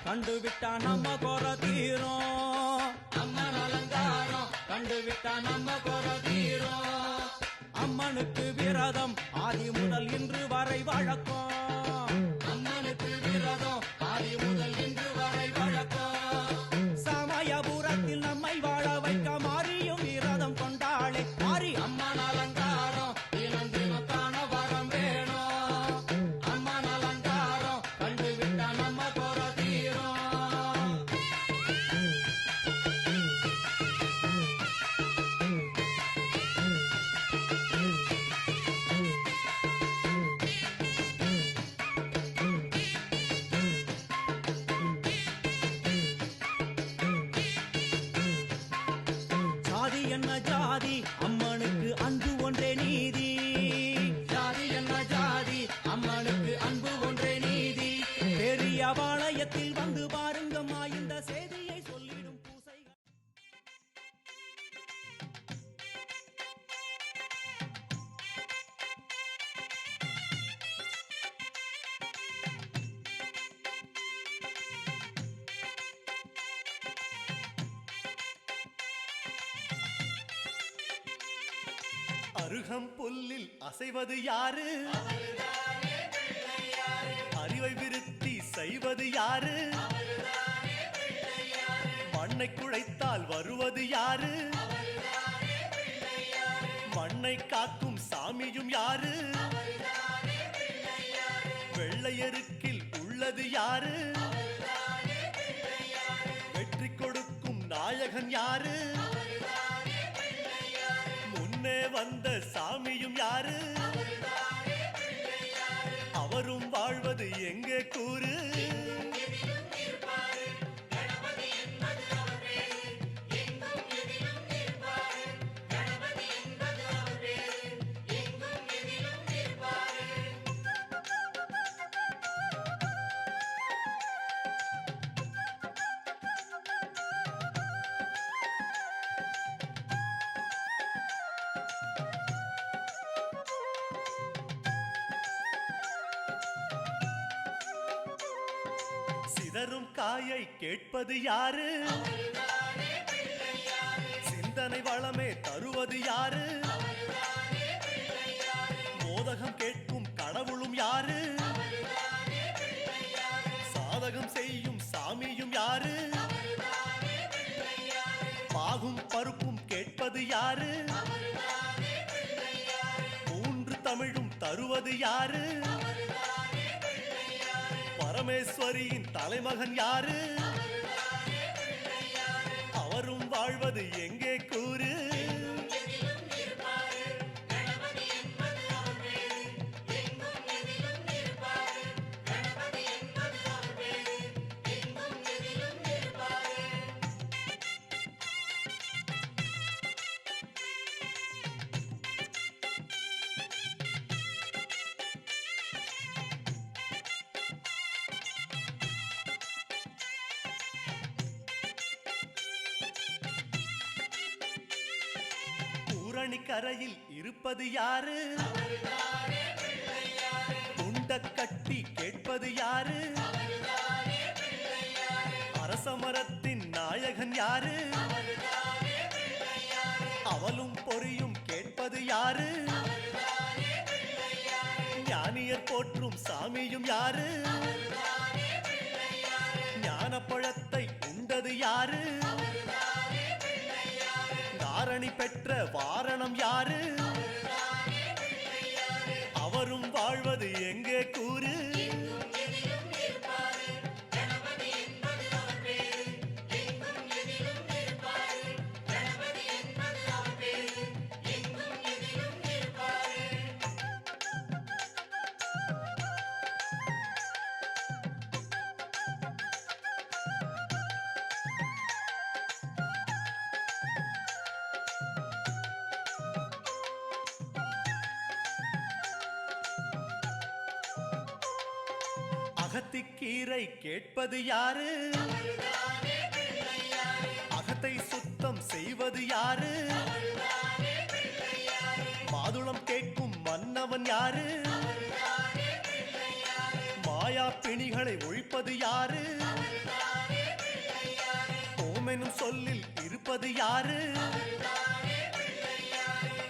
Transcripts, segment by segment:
கண்டு விட்டா நம்ம குறை தீரும். அம்மன் அலங்காரம் கண்டு விட்டா நம்ம குறை தீரும். அம்மனுக்கு விரதம் ஆதி முதல் இன்று வரை வழக்கம். அம்மனுக்கு விரதம் ஆதி முதல் இன்று வரை வழக்கம். சமயபுரத்தில் நம்மை வாழ வைக்க மாறியும் விரதம் கொண்டாளே மாறி அம்மன் அலங்காரம் தினம் தினம் காண வரம் வேணும். அம்மன் அலங்காரம் கண்டு விட்டா நம்ம குறை தீரும். ஜாதி என்ன ஜாதி அம்மனுக்கு அன்பு ஒன்றே நீதி. ஜாதி என்ன ஜாதி அம்மனுக்கு அன்பு ஒன்றே நீதி. பெரிய பாளையத்தில் வந்து பாருங்கம்மா இந்த செய்தியை சொல்லிடும் பூசைகள். அருகம் புல்லில் அசைவது யாரு? அறிவை விருத்தி செய்வது யாரு? மண்ணை குழைத்தால் வருவது யாரு? மண்ணை காக்கும் சாமியும் யாரு? வெள்ளையருக்கில் உள்ளது யாரு? வெற்றி கொடுக்கும் நாயகன் யாரு? முன்னே வந்த சாமியும் யாரு? அவரும் வாழ்வது எங்கே கூறு? சிதறும் காயை கேட்பது யாரு? சிந்தனை வளமே தருவது யாரு? மோதகம் கேட்கும் கடவுளும் யாரு? சாதகம் செய்யும் சாமியும் யாரு? பாகும் பருப்பும் கேட்பது யாரு? மூன்று தமிழும் தருவது யாரு? பரமேஸ்வரியின் தலைமகன் யாரு? அவரும் வாழ்வது எங்கே கூறு? கரையில் இருப்பது யாரு? துண்ட கட்டி கேட்பது யாரு? அரசமரத்தின் நாயகன் யாரு? அவளும் பொறியும் கேட்பது யாரு? ஞானியர் போற்றும் சாமியும் யாரு? ஞானப்பழத்தை உண்டது யாரு? தாரணி பெற்ற வாரணம் யாரு? அவரும் வாழ்வது எங்கே கூறு? அகத்திக்கீரை கேட்பது யாரு? அகத்தை சுத்தம் செய்வது யாரு? மாதுளம் கேட்கும் மன்னவன் யாரு? மாயா பிணிகளை ஒழிப்பது யாரு? ஓமெனும் சொல்லில் இருப்பது யாரு?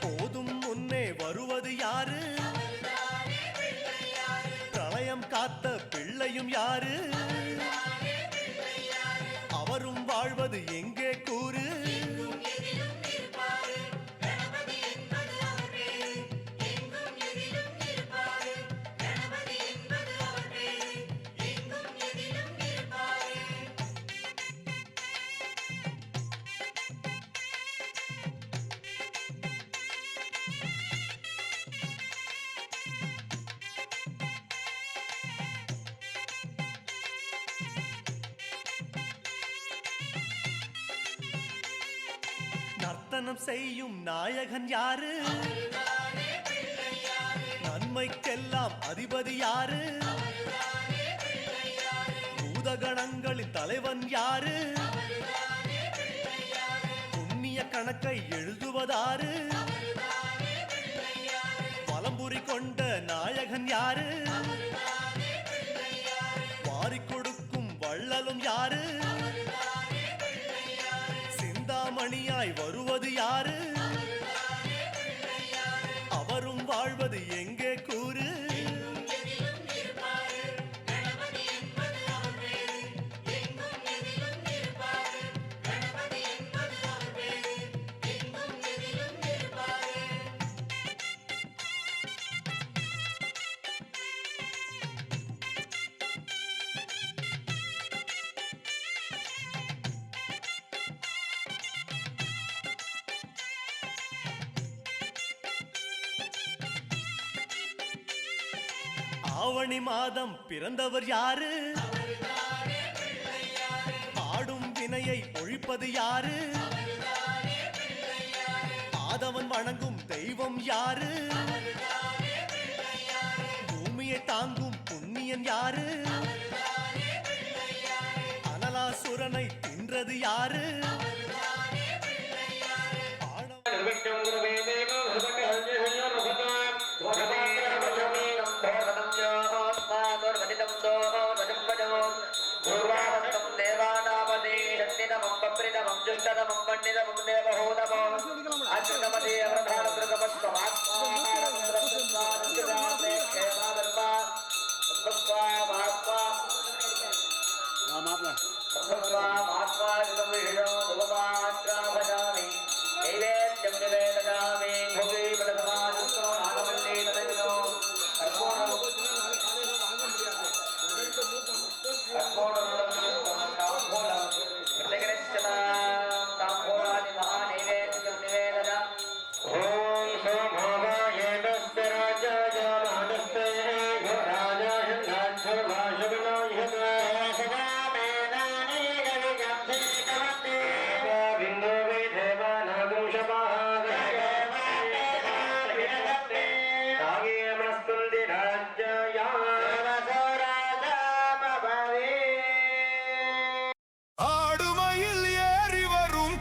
போதும் முன்னே வருவது யாரு? பிரளயம் காத்த பிள்ளையும் யாரு? அவரும் வாழ்வது எங்கே கூறு? நர்த்தனம் செய்யும் நாயகன் யாரு? நன்மைக்கெல்லாம் அதிபதி யாரு? பூதகணங்களின் தலைவன் யாரு? புண்ணிய கணக்கை எழுதுவதாரு? வலம்புரி கொண்ட நாயகன் யாரு? வாரிக் கொடுக்கும் வள்ளலும் யாரு? சிந்தாமணியாய் வருவது யாரு? அவரும் வாழ்வது எங்கே கூறு? ஆவணி மாதம் பிறந்தவர் யாரு? ஆடும் வினையை ஒழிப்பது யாரு? ஆதவன் வணங்கும் தெய்வம் யாரு? பூமியை தாங்கும் புண்ணியன் யாரு? அனலாசுரனை தின்றது யாரு?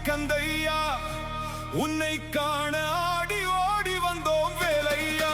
கந்தையா உன்னை காண ஆடி ஓடி வந்தோம் வேலையா.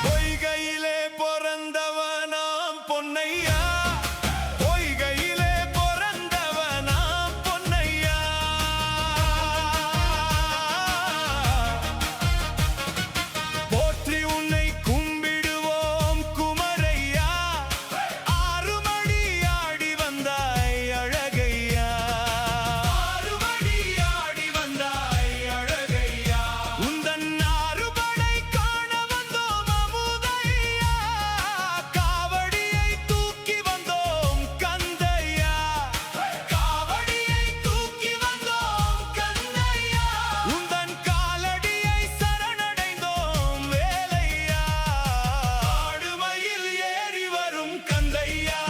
பொய்கையிலே பிறந்தவனாம் பொன்னையா, பொய்கையிலே பிறந்தவனாம் பொன்னையா. போற்றி உன்னை கும்பிடுவோம் குமரையா, ஆறுமடி ஆடி வந்தாய் அழகையா, ஆறுமடி ஆடி வந்தாய் அழகையா. உந்தன் ஆறுபடை காண வந்தோம் அமுதையா, காவடியை தூக்கி வந்தோம் கந்தையா, காவடியை தூக்கி வந்தோம் கந்தையா. உந்தன் காலடியை சரணடைந்தோம் வேலையா, ஆடுமயில் ஏறி வரும் கந்தையா,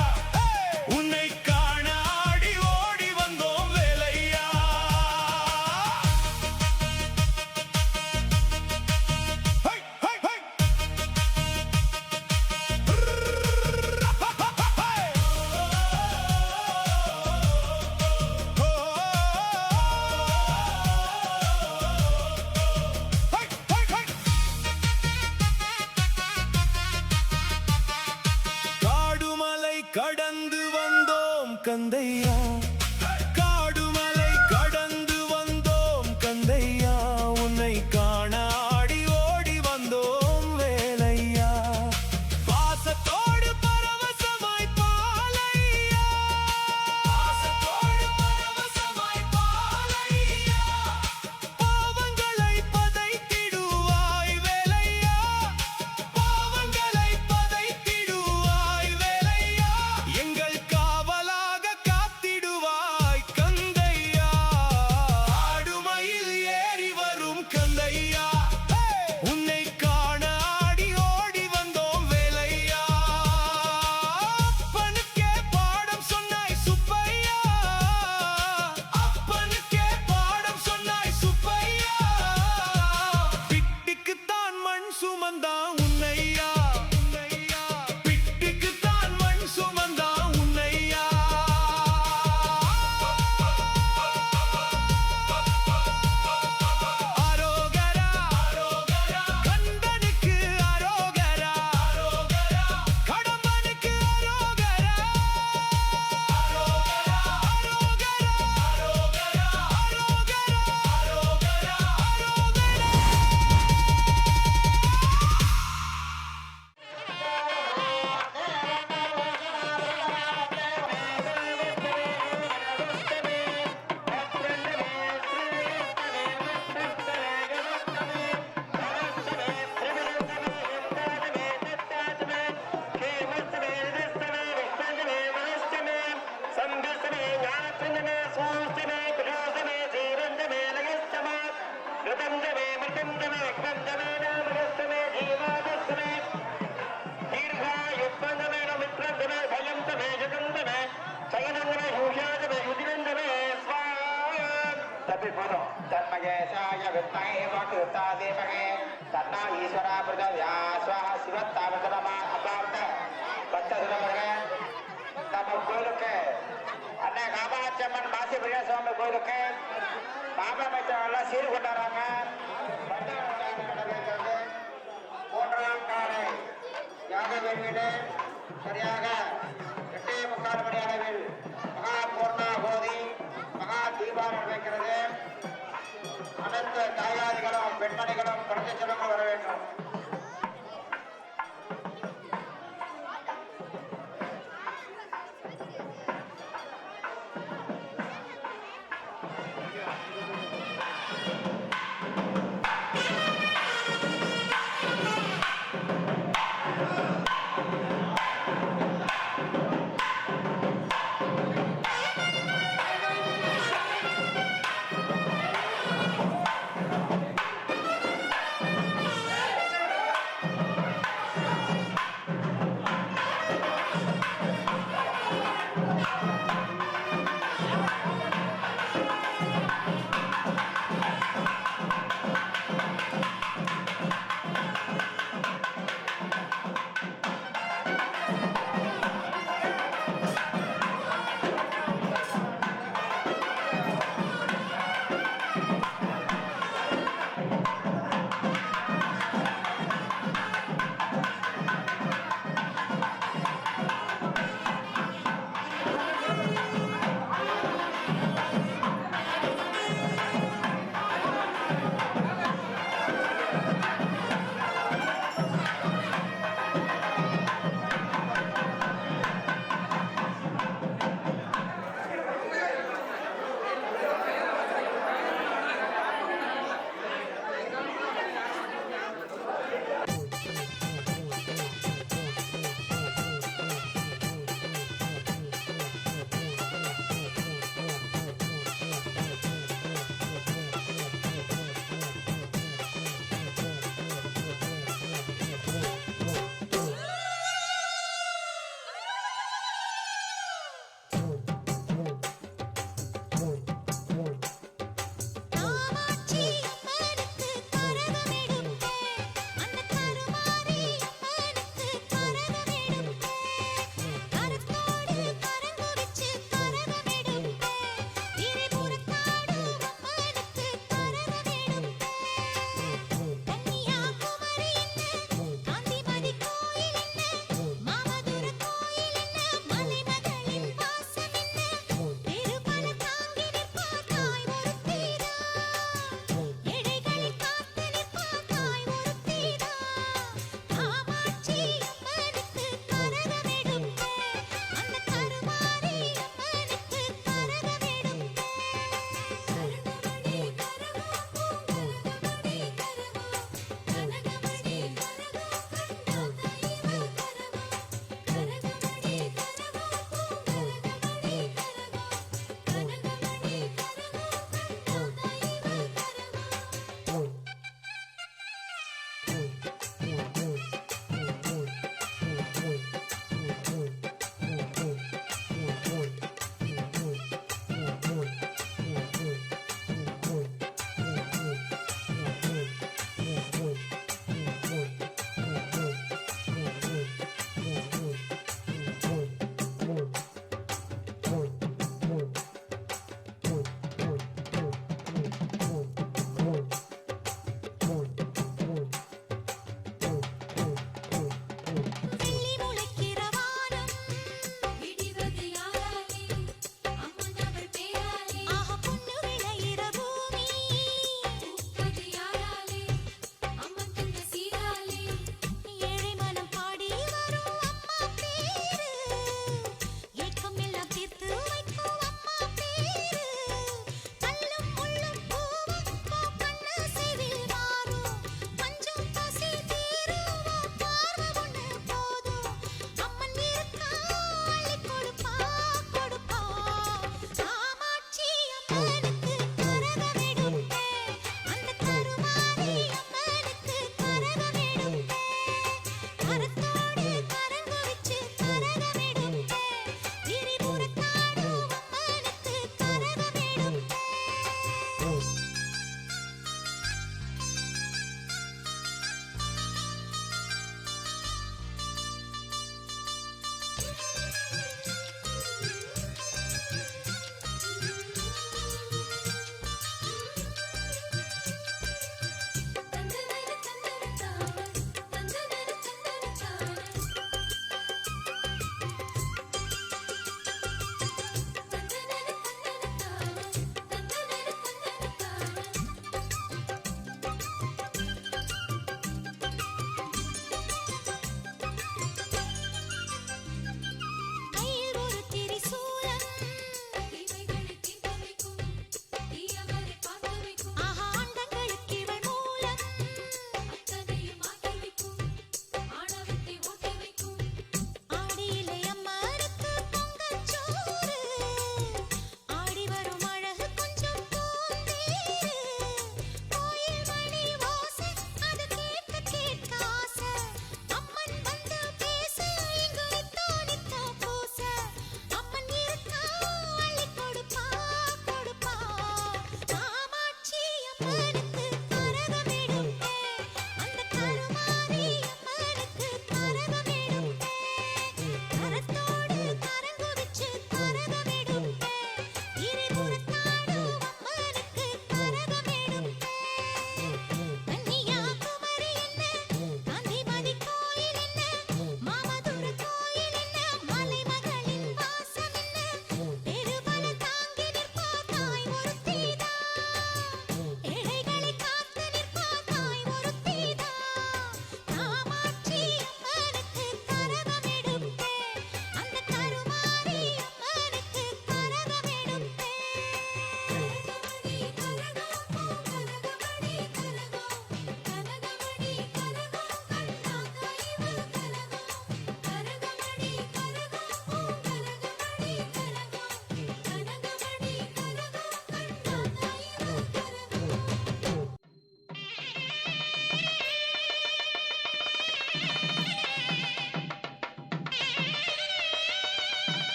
உன்னை காண ஆடி ஓடி வந்தோம் வேலையா. ஹை ஹை ஹை காடுமலை கடந்து வந்தோம் கந்தையா, காடுமலை கடந்து வந்தோம் கந்தையா, உன்னை காண ஆடி ஓடி வந்தோம் வேலையா. பாசத்தோடு பரவசமாய் பாலையா, பாசத்தோடு பரவசமாய் பாலையா. பாவங்களை பதைத்திடுவாய் வேலையா, பாவங்களை பதைத்திடுவாய் வேலையா. எங்கள் காவலாக காத்திடுவாய் கந்தையா, ஆடுமயில் ஏறி வரும் கந்தையா, உன்னை காண ஆடி ஓடி வந்தோம் வேலையா. அப்பனுக்கே பாடம் சொன்னாய் சுப்பையா, அப்பனுக்கே பாடம் சொன்னாய் சுப்பையா. பிட்டிக்குத்தான் மண் சுமந்தா உன்னையா, பிட்டிக்குத்தான் மண் சுமந்தா உன்னையா. அரோகரா கந்தனுக்கு அரோகரா, கடம்பனுக்கு அரோகரா, அரோகரா அரோகரா तन्मयेशाय विद्महे वक्रतुण्डाधीमहे तन्नो ईश्वरः प्रचोदयात् स्वाहा शिवत्तावतरमा अपार्थ பச்சசுரமர்கள் நம்ம கோயிலுக்கு அன்னை காமாட்சியம்மன் மாசி பிரியா சுவாமி கோயிலுக்கு மாமல்லபுரம் சீர் கொண்டாடுறாங்க. மூன்றாம் காலை யாக வேள்வியிலே சரியாக 8:45 மணி அளவில் மகா பூர்ணாகோதி மகா தீபாவளி வைக்கிறது. அனைத்து தாயாதிகளும் பெண்மணிகளும் குழந்தை செல்வங்கள் வர வேண்டும்.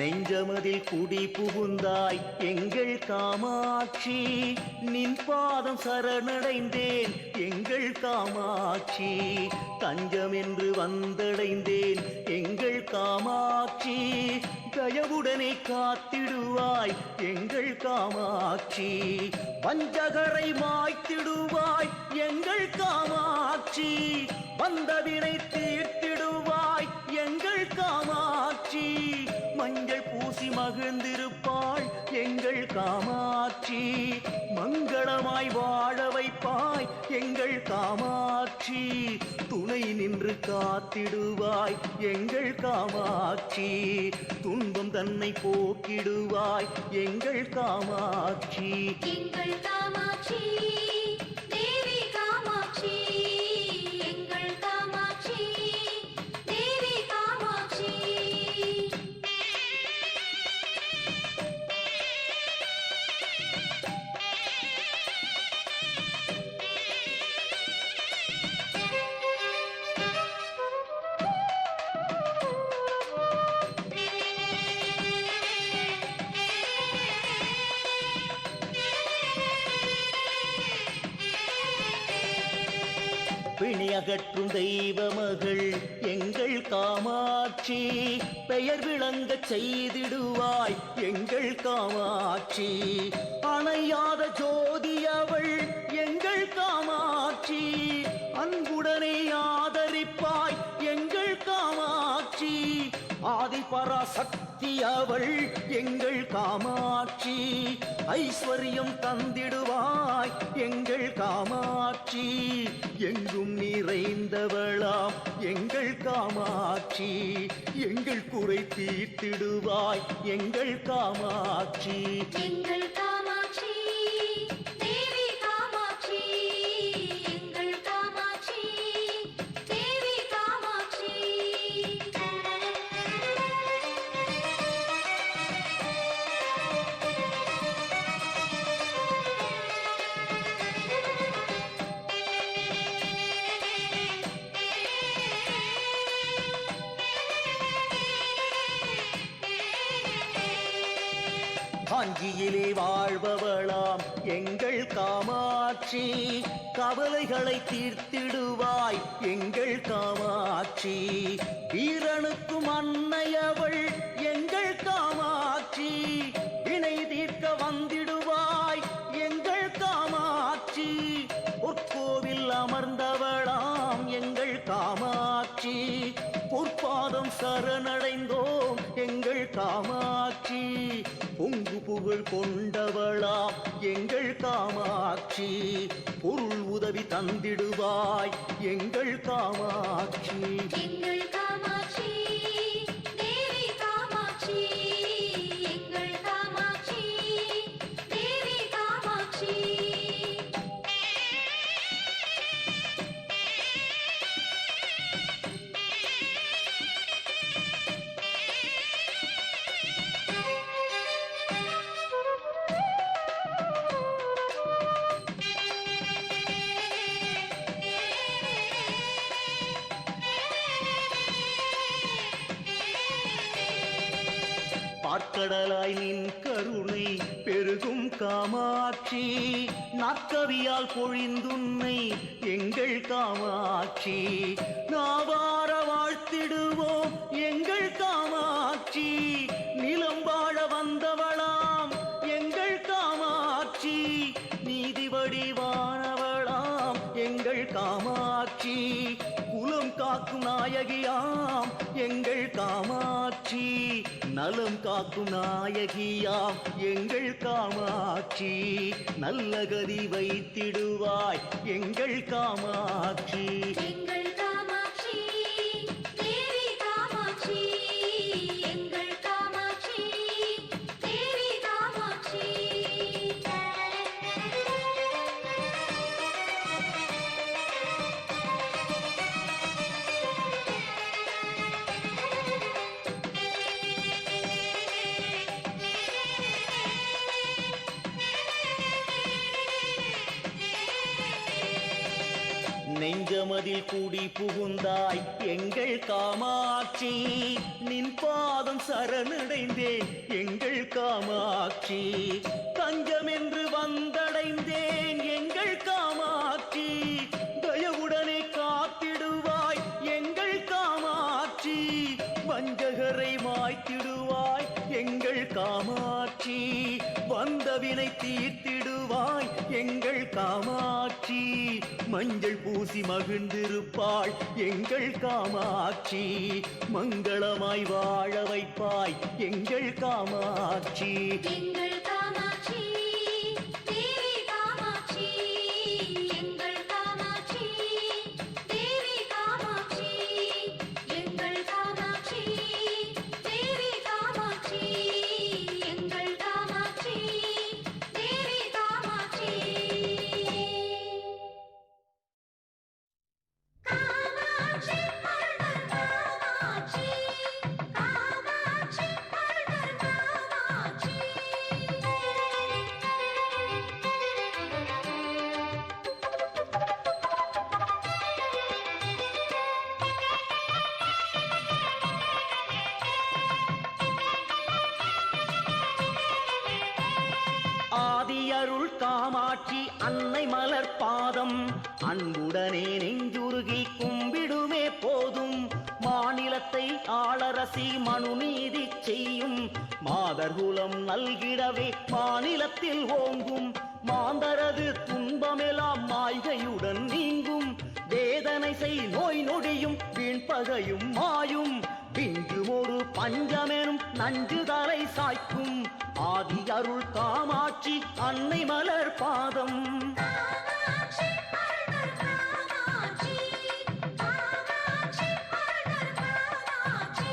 நெஞ்சமதில் குடி புகுந்தாய் எங்கள் காமாட்சி, நின் பாதம் சரணடைந்தேன் எங்கள் காமாட்சி, தஞ்சம் என்று வந்தடைந்தேன் எங்கள் காமாட்சி, தயவுடனே காத்திடுவாய் எங்கள் காமாட்சி, வஞ்சகரை மாய்த்திடுவாய் எங்கள் காமாட்சி, வந்தவினை தீர்த்திடுவாய் எங்கள் காமாட்சி, மஞ்சள் பூசி மகிழ்ந்திருப்பாள் எங்கள் காமாட்சி, மங்களமாய் வாழ வைப்பாய் எங்கள் காமாட்சி, துணை நின்று காத்திடுவாய் எங்கள் காமாட்சி, துன்பம் தன்னை போக்கிடுவாய் எங்கள் காமாட்சி. எங்கள் காமாட்சி தேவி காமாட்சி, எங்கள் காமாட்சி தேவி காமாட்சி. பிணி அகற்றும் தெய்வ மகள் எங்கள் காமாட்சி, பெயர் விளங்கச் செய்திடுவாய் எங்கள் காமாட்சி, அணையாத ஜோதி அவள் எங்கள் காமாட்சி, அன்புடனே ஆதரிப்பாய் எங்கள் காமாட்சி, ஆதிபராசக்தி அவள் எங்கள் காமாட்சி, ஐஸ்வர்யம் தந்திடுவாய் எங்கள் காமாட்சி, எங்கும் நிறைந்தவளாம் எங்கள் காமாட்சி, எங்கள் குறை தீர்த்திடுவாய் எங்கள் காமாட்சி. எங்கள் காமாட்சி தேவி காமாட்சி, எங்கள் காமாட்சி தேவி காமாட்சி. காஞ்சியிலே வாழ்பவளாம் எங்கள் காமாட்சி, கவலைகளை தீர்த்திடுவாய் எங்கள் காமாட்சி, வீரனுக்கும் அன்னையவள் எங்கள் காமாட்சி, வினை தீர்க்க வந்திடுவாய் எங்கள் காமாட்சி, பொற்கோவில் அமர்ந்தவளாம் எங்கள் காமாட்சி, பொற்பாதம் சரணடைந்தோம் எங்கள் காமாட்சி, பொங்கு புகழ் கொண்டவளாம் எங்கள் காமாட்சி, பொருள் உதவி தந்திடுவாய் எங்கள் காமாட்சி. எங்கள் காமாட்சி தேவி காமாட்சி, எங்கள் காமாட்சி தேவி காமாட்சி. பார்க்கடலாய் நின் கருணை பெருகும் காமாட்சி, நாற்கவியால் பொழிந்துன்னை எங்கள் காமாட்சி, நாவார வாழ்த்திடுவோம் எங்கள் காமாட்சி, நிலம் வாழ வந்தவளாம் எங்கள் காமாட்சி, நீதி வடிவானவளாம் எங்கள் காமாட்சி, குலம் காக்கும் நாயகியாம் எங்கள் காமாட்சி, நலம் காக்கும் நாயகியாம் எங்கள் காமாட்சி, நல்ல கதி வைத்திடுவாய் எங்கள் காமாட்சி. எங்கள் காமாட்சி தேவி காமாட்சி, எங்கள் காமாட்சி தேவி காமாட்சி. நெஞ்ச நெஞ்சமதில் கூடி புகுந்தாய் எங்கள் காமாட்சி நின் பாதம் சரணடைந்தேன் எங்கள் காமாட்சி தஞ்சம் என்று வந்தடைந்தேன் எங்கள் காமாட்சி தயவுடனே காத்திடுவாய் எங்கள் காமாட்சி வஞ்சகரை மாய்த்திடுவாய் எங்கள் காமாட்சி வந்தவினை தீர்த்திடுவாய் எங்கள் காமாட்சி மஞ்சள் பூசி மகிழ்ந்திருப்பாள் எங்கள் காமாட்சி மங்களமாய் வாழ வைப்பாய் எங்கள் காமாட்சி எங்கள் காமாட்சி தேவி காமாட்சி எங்கள் காமாட்சி தேவி காமாட்சி எங்கள் காமாட்சி தேவி காமாட்சி எங்கள் காமாட்சி தேவி காமாட்சி காமாட்சி அருள்கள் காமாட்சி காமாட்சி அருள்கள் காமாட்சி ஆதியருள் காமாட்சி அன்னை மலர் பாதம் அன்புடனே நெஞ்சுருகி கும்பிடுமே போதும் மாநிலத்தை ஆளரசி மனுநீதி செய்யும் மாதர்குலம் நல்கிடவே மாநிலத்தில் ஓங்கும் மாந்தரது துன்பமெல்லாம் மாய்கையுடன் நீங்கும் வேதனை செய் நோய் நொடியும் வீண்பகையும் மாயும் பிஞ்சும் ஒரு பஞ்சமெனும் நஞ்சு தலை சாய்க்கும் ஆதி அருள் காமாட்சி அன்னை மலர் பாதம் காமாட்சி அருள்கள் காமாட்சி காமாட்சி அருள்கள் காமாட்சி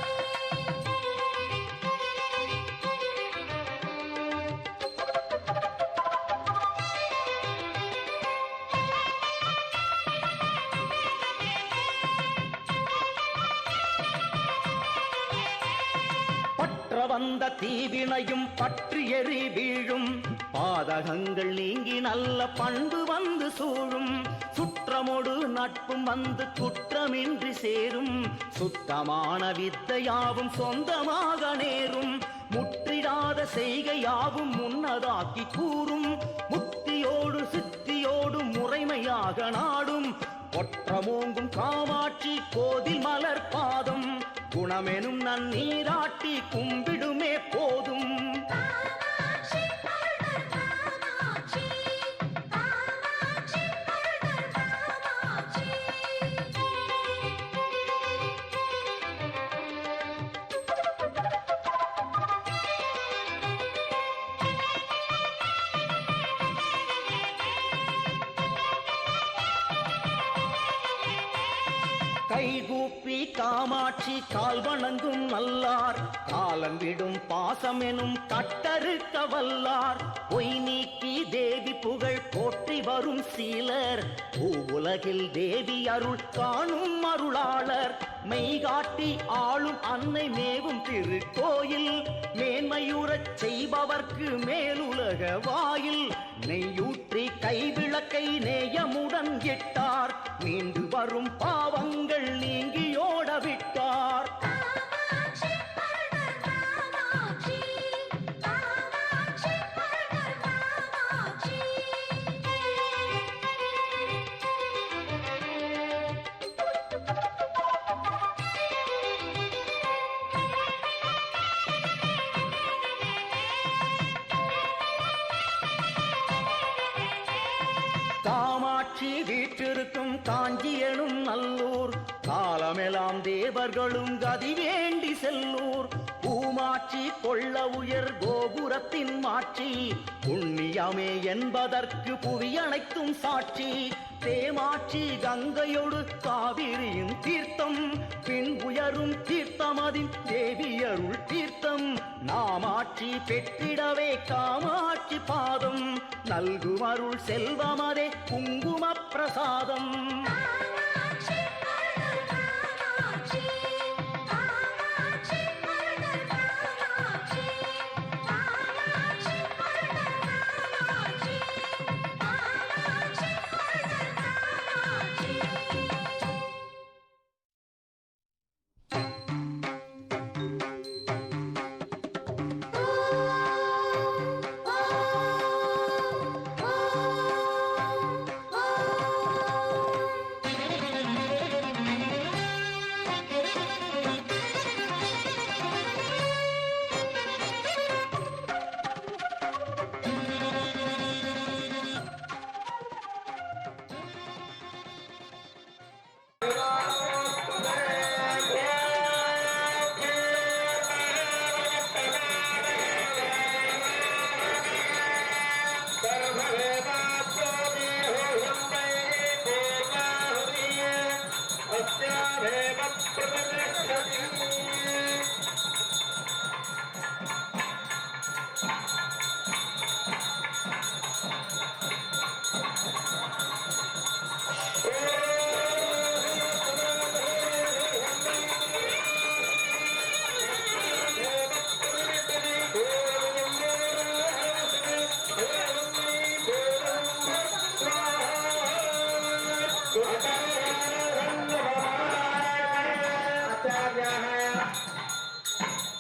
பற்ற வந்த தீவினையும் பற்றி எறி வீழும் பாதகங்கள் நீங்கி நல்ல பண்பு வந்து சூழும் சுற்றமோடு நட்பும் வந்து குற்றமின்றி சேரும் சுத்தமான வித்தையாவும் சொந்தமாக நேரும் முற்றிடாத செய்கையாவும் முன்னதாக்கி கூறும் முத்தியோடு சித்தியோடு முறைமையாக நாடும் ஒற்றமோங்கும் காமாட்சி கோதில் மலர் பாதம் குணமெனும் நன்னீராட்டி கும்பிடுமே போதும் காமாட்சி அருள்கள் காமாட்சி காமாட்சி அருள்கள் காமாட்சி கைகூப்பி காமாட்சி கால் வணங்கும் நல்லார் காலங்கிடும் பாசமெனும் கட்டறுக்க வல்லார் பொய் நீக்கி தேவி புகழ் போற்றி வரும் சீலர் பூவுலகில் தேவி அருள் காணும் அருளாளர் மெய்காட்டி ஆளும் அன்னை மேவும் திருக்கோயில் மேன்மையுறச் செய்பவர்க்கு மேலுலக வாயில் நெய்யூற்றி கைவிளக்கை நேயமுடன் இட்டார் மீண்டு வரும் பாவங்கள் நீங்கியோட விட்டார் காமாட்சி அருள்கள் காமாட்சி காமாட்சி அருள்கள் காமாட்சி காமாட்சி வீற்றிருக்கும் காஞ்சி எனும் நல்லூர் காலமெல்லாம் தேவர்களும் கதி வேண்டி செல்லூர் பூமாட்சி கொள்ள உயர் கோபுரத்தின் மாட்சி புண்ணியமே என்பதற்கு புவி அனைத்தும் சாட்சி தேமாட்சி கங்கையோடு காவிரியின் தீர்த்தம் பின் உயரும் தீர்த்தமதின் தேவியருள் தீர்த்தம் நாமாட்சி பெற்றிடவே காமாட்சி பாதம் நல்கும் அருள் செல்வமதே குங்கும பிரசாதம் காமாட்சி அருள்கள் காமாட்சி காமாட்சி அருள்கள் காமாட்சி காமாட்சி அருள்கள் காமாட்சி காமாட்சி அருள்கள் காமாட்சி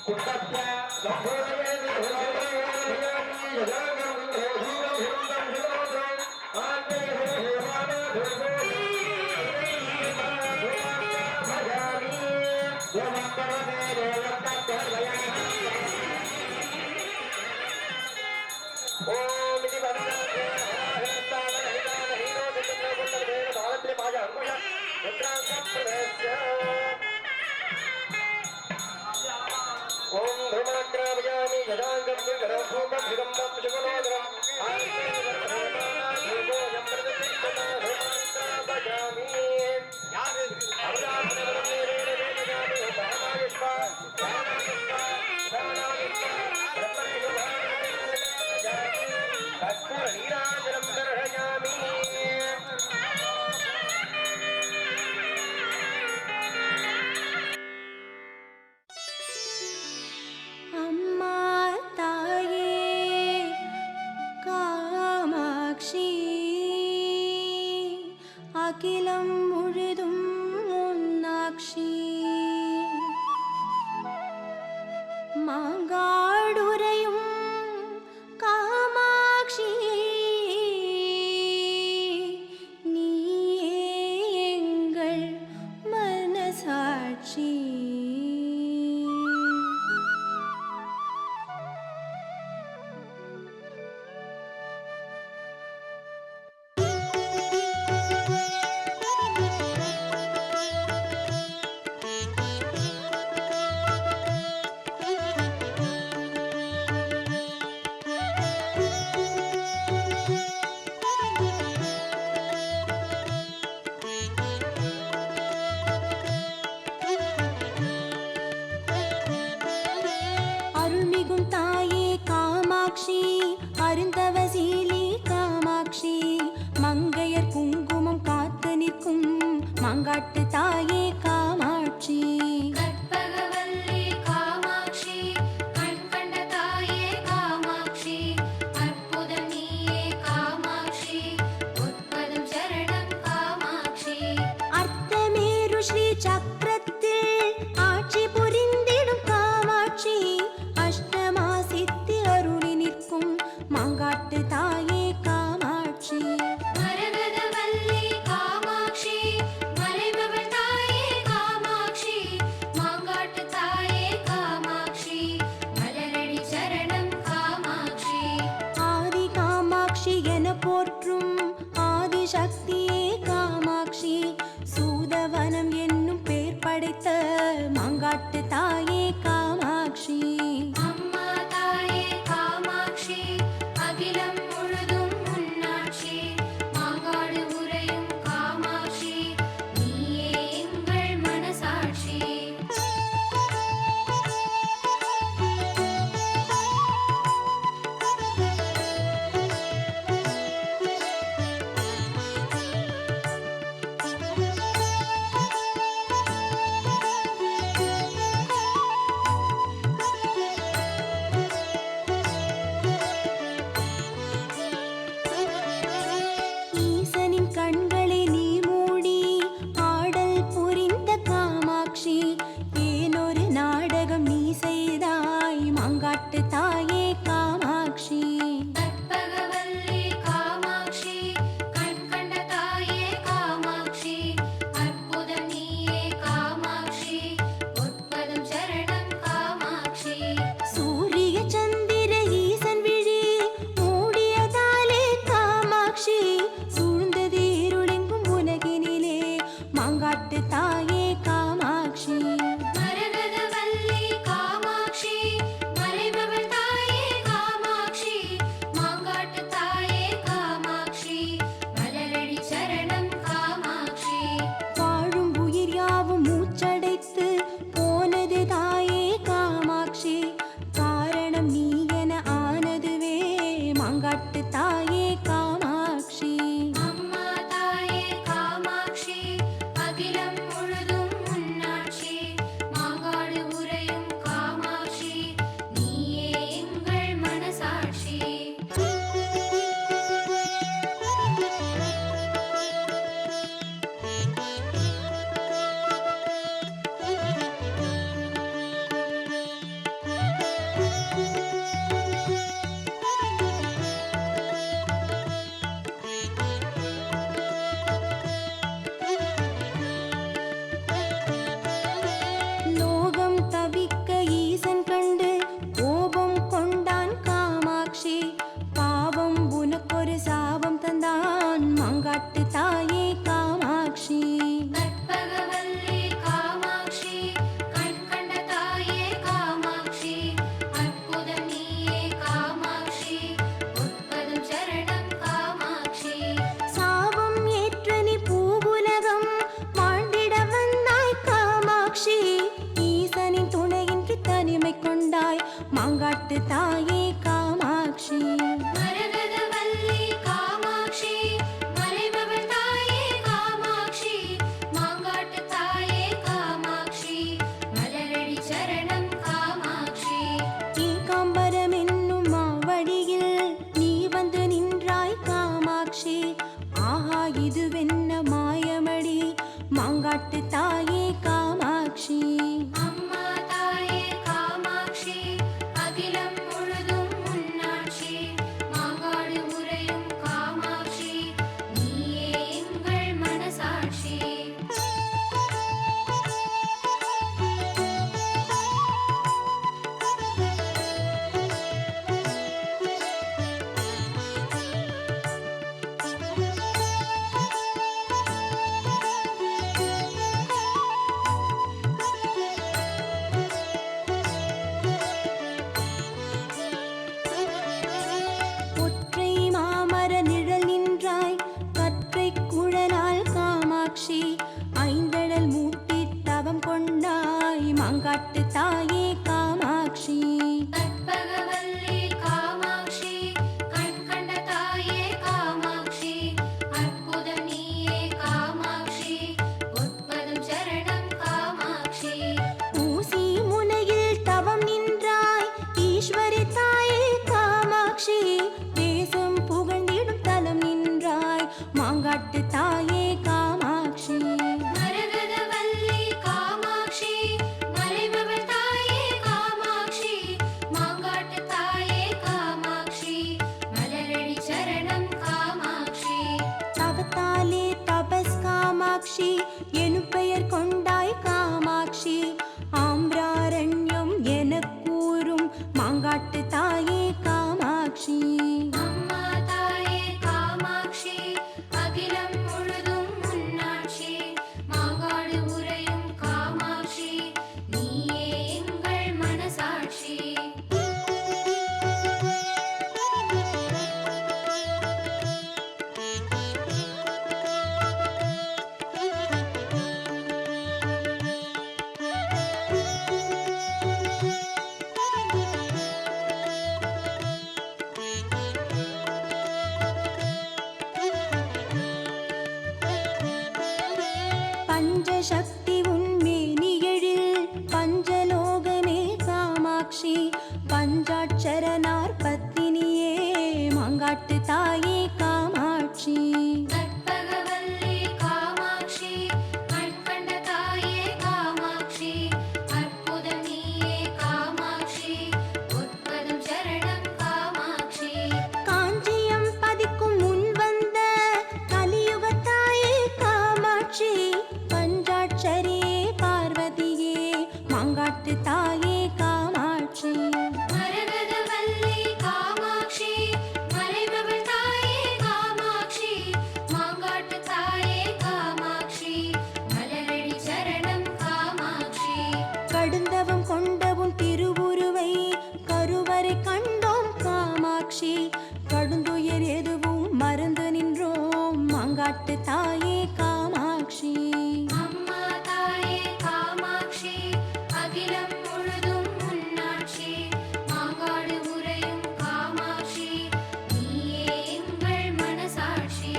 குண்டஸ்ய சம்போதயேதி ஓம் இது ஓம் தர்மாக்ராமயாமி யதாங்கம் கரோபம் ஹிரம்பம் சுகனோதரம் கற்பூர நீராஜனம் தர்ஹயாமி அம்மா தாயே காமாட்சி அகிலம் முழுதும் உன்னாட்சி மாங்காடுரையும் காமாட்சி நீயே எங்கள் மனசாட்சி அருள்மிகும் தாயே காமாட்சி அருந்தவசீலி காமாட்சி மங்கையர் குங்குமம் காத்து நிற்கும் மங்காட்டு தாயே காமாட்சி கற்பகவல்லி காமாட்சி கண் கண்ட தாயே காமாட்சி அற்புதம் நீயே காமாட்சி உட்பதம் சரணம் காமாட்சி அர்த்தமேரு ஸ்ரீ சக்கரத்தில் ஆட்சி புரிந்திடும் காமாட்சி அஷ்டமா சித்தி அருளி நிற்கும் மாங்காட்டு தாயே காமாட்சி மரகதவல்லி காமாட்சி மலைமகள் தாயே காமாட்சி மாங்காட்டு தாயே காமாட்சி மலரடி சரணம் காமாட்சி ஆதி காமாட்சி என போற்றும் ஆதிசக்தியே காமாட்சி சூதவனம் என்னும் பேர் படைத்த மாங்காட்டு தாயே காமாட்சி அம்மா தாயே காமாட்சி அகிலம் முழுதும் உன்னாட்சி மாங்காடு உரையும் காமாட்சி நீயே எங்கள் மனசாட்சி கொண்டாய் மாங்காட்டு தாயே காமாட்சி. மரகதவல்லி காமாட்சி மலைமகள் தாயே காமாட்சி மாங்காட்டு தாயே காமாட்சி மலரடி சரணம் காமாட்சி. ஏகாம்பரம் என்னும் மாவடியில் நீ வந்து நின்றாய் காமாட்சி. ஆஹா இதுவென்ன மாயமடி மாங்காட்டு தாயே காமாட்சி. அம்மா தாயே காமாட்சி அகிலம் முழுதும் உன்னாட்சி மாங்காடு உறையும் காமாட்சி நீயே எங்கள் மனசாட்சி. ஒற்றை மாமர நிழல் நின்றாய் கற்றை குழலால் காமாட்சி. ஐந்தழல் மூட்டி தவம் கொண்டாய் மாங்காட்டு தாயே காமாட்சி. கற்பகவல்லி காமாட்சி கண் கண்ட தாயே காமாட்சி அற்புதம் நீயே காமாட்சி உட்பதம் சரணம் காமாட்சி. ஊசி முனையில் தவம் நின்றாய் ஈஸ்வரி தாயே காமாட்சி. தேசம் புகழ்ந்திடும் தலம் நின்றாய் மாங்காட்டு தாயே காமாட்சி. மரகதவல்லி காமாட்சி மலைமகள் தாயே காமாட்சி மாங்காட்டு தாயே காமாட்சி மலரடி சரணம் காமாட்சி. தவத்தாலே தபஸ் காமாட்சி எனும் பெயர் கொண்டாய் காமாட்சி. ஆம்ராரண்யம் எனக் கூறும் மாங்காட்டு தாயே காமாட்சி. அம்மா தாயே காமாட்சி அகிலம் முழுதும் உன்னாட்சி மாங்காடு உறையும் காமாட்சி நீயே எங்கள் மனசாட்சி. பஞ்சசக்தி உன்மேனியெழில் பஞ்சலோகமே காமாட்சி. பஞ்சாட்சரனார் பத்தினியே மாங்காட்டு தாயே காமாட்சி. கற்பகவல்லி காமாட்சி கண் கண்ட தாயே காமாட்சி அற்புதம் நீயே காமாட்சி உட்பதம் சரணம் காமாட்சி. காஞ்சியம் பதிக்கும் முன் வந்த கலியுக தாயே காமாட்சி. பஞ்சாட்சரியே பார்வதியே மாங்காட்டு தாயே காமாட்சி. மரகதவல்லி காமாட்சி மலைமகள் தாயே காமாட்சி மாங்காட்டு தாயே காமாட்சி மலரடி சரணம் காமாட்சி. கடுந்தவம் கொண்டவும் திருவுருவை கருவறை கண்டோம் காமாட்சி. கடுந்துயர் எதுவும் மறந்து நின்றோம் மாங்காட்டு தாயே காமாட்சி. அம்மா தாயே காமாட்சி அகிலம் முழுதும் உன்னாட்சி மாங்காடு உறையும் காமாட்சி நீயே எங்கள் மனசாட்சி.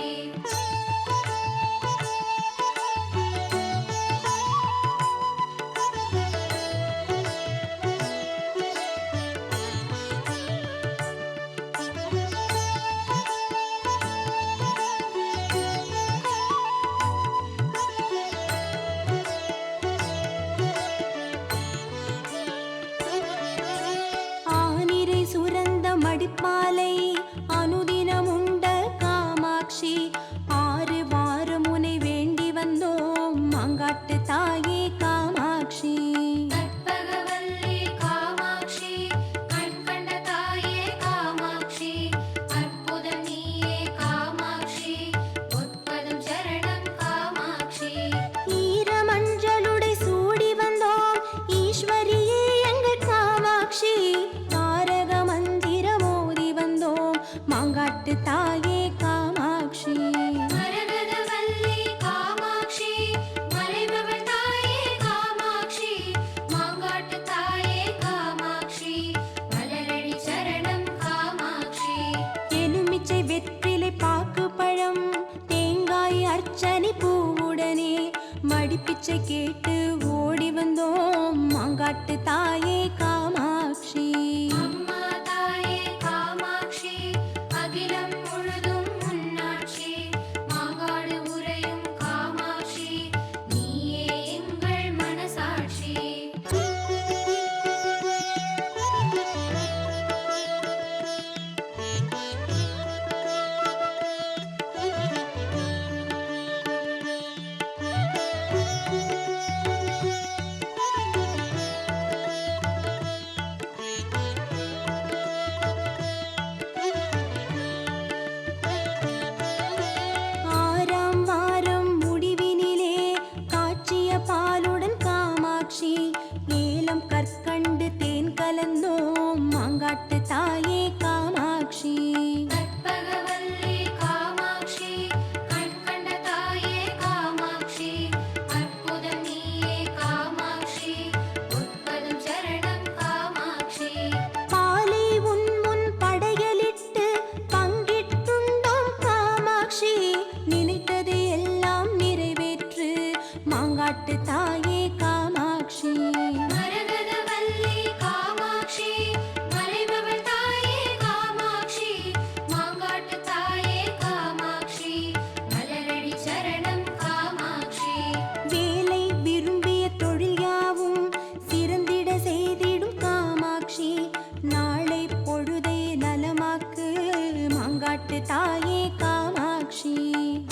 ஆனிரை சுரந்த மடிப்பாலை அனுதினம் உண்ட காமாட்சி. 6 வாரம் உனை வேண்டி வந்தோம் மாங்காட்டு தாயே காமாட்சி. கற்பகவல்லி காமாட்சி கண் கண்ட தாயே காமாட்சி அற்புதம் நீயே காமாட்சி உட்பதம் சரணம் காமாட்சி. ஈரமஞ்சளுடை சூடி வந்தோம் ஈஸ்வரியே எங்கள் காமாட்சி. தாரக மந்திரம் ஓதி வந்தோம் பேச்சை கேட்டு ஓடி வந்தோம் மாங்காட்டு தாயே காமாட்சி. அம்மா தாயே காமாட்சி அகிலம் முழுதும் உன்னாட்சி மாங்காடு உறையும் காமாட்சி நீயே எங்கள் மனசாட்சி. ஆறாம் வாரம் முடிவினிலே காய்ச்சிய பாலுடன் காமாட்சி ஏலம் கற்கண்டு தேன் கலந்தோம் மாங்காட்டு தாயே காமாட்சி. கற்பகவல்லி காமாட்சி கண் கண்ட தாயே காமாட்சி அற்புதம் நீயே காமாட்சி உட்பதும் சரணம் காமாட்சி. பாலை உன் முன் படையலிட்டு பங்கிட்டுண்டோம் காமாட்சி நினைத்ததை எல்லாம் நிறைவேற்று மாங்காட்டு தாயே காமாட்சி. மரகதவல்லி காமாட்சி மலைமகள் தாயே காமாட்சி மாங்காட்டு தாயே காமாட்சி மலரடி சரணம் காமாட்சி. வேலை விரும்பிய தொழில் யாவும் சிறந்திட செய்திடும் காமாட்சி நாளை பொழுதை நலமாக்கு மாங்காட்டு தாயே காமாட்சி.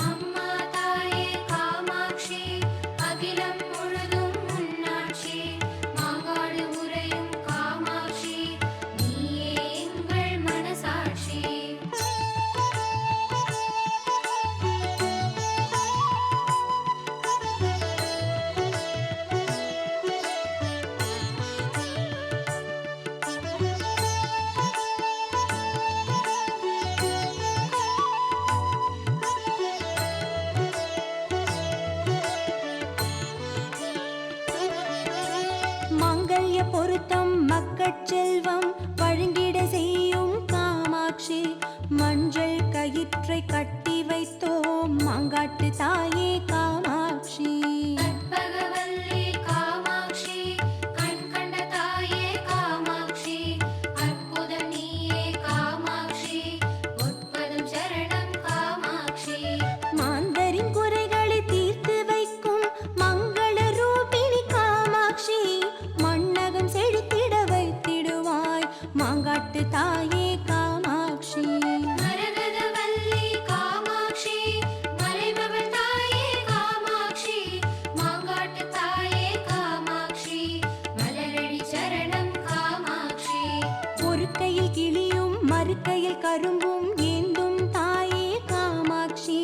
அம்மா தாயே காமாட்சி அகிலம் முழுதும் உன்னாட்சி மாங்காடு உறையும் காமாட்சி நீயே எங்கள் மனசாட்சி. மங்கல்ய பொருத்தம் மக்கட் செல்வம் வழங்கிட செய்யும் காமாட்சி மஞ்சள் கயிற்றை கட்டி வைத்தோம் மாங்காட்டு தாயே காமாட்சி. கற்பகவல்லி காமாட்சி கண் கண்ட தாயே காமாட்சி அற்புதம் நீயே காமாட்சி உட்பதும் சரணம் காமாட்சி. மாந்தரின் குறைகளை தீர்த்து வைக்கும் மங்கள ரூபிணி காமாட்சி மண்ணகம் செழித்திட வைத்திடுவாய் மாங்காட்டு தாயே காமாட்சி. மரகதவல்லி காமாட்சி மலைமகள் தாயே காமாட்சி மாங்காட்டு தாயே காமாட்சி மலரடி சரணம் காமாட்சி. ஒரு கையில் கிளியும் மறு கையில் கரும்பும் ஏந்தும் தாயே காமாட்சி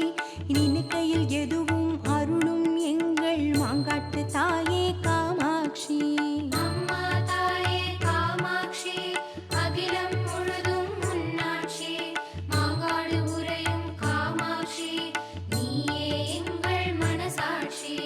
நினைக்கையில் எதுவும் அருளும் எங்கள் மாங்காட்டு தாயே காமாட்சி. அம்மா தாயே காமாட்சி அகிலம் முழுதும் உன்னாட்சி மாங்காடு உறையும் காமாட்சி நீயே எங்கள் மனசாட்சி.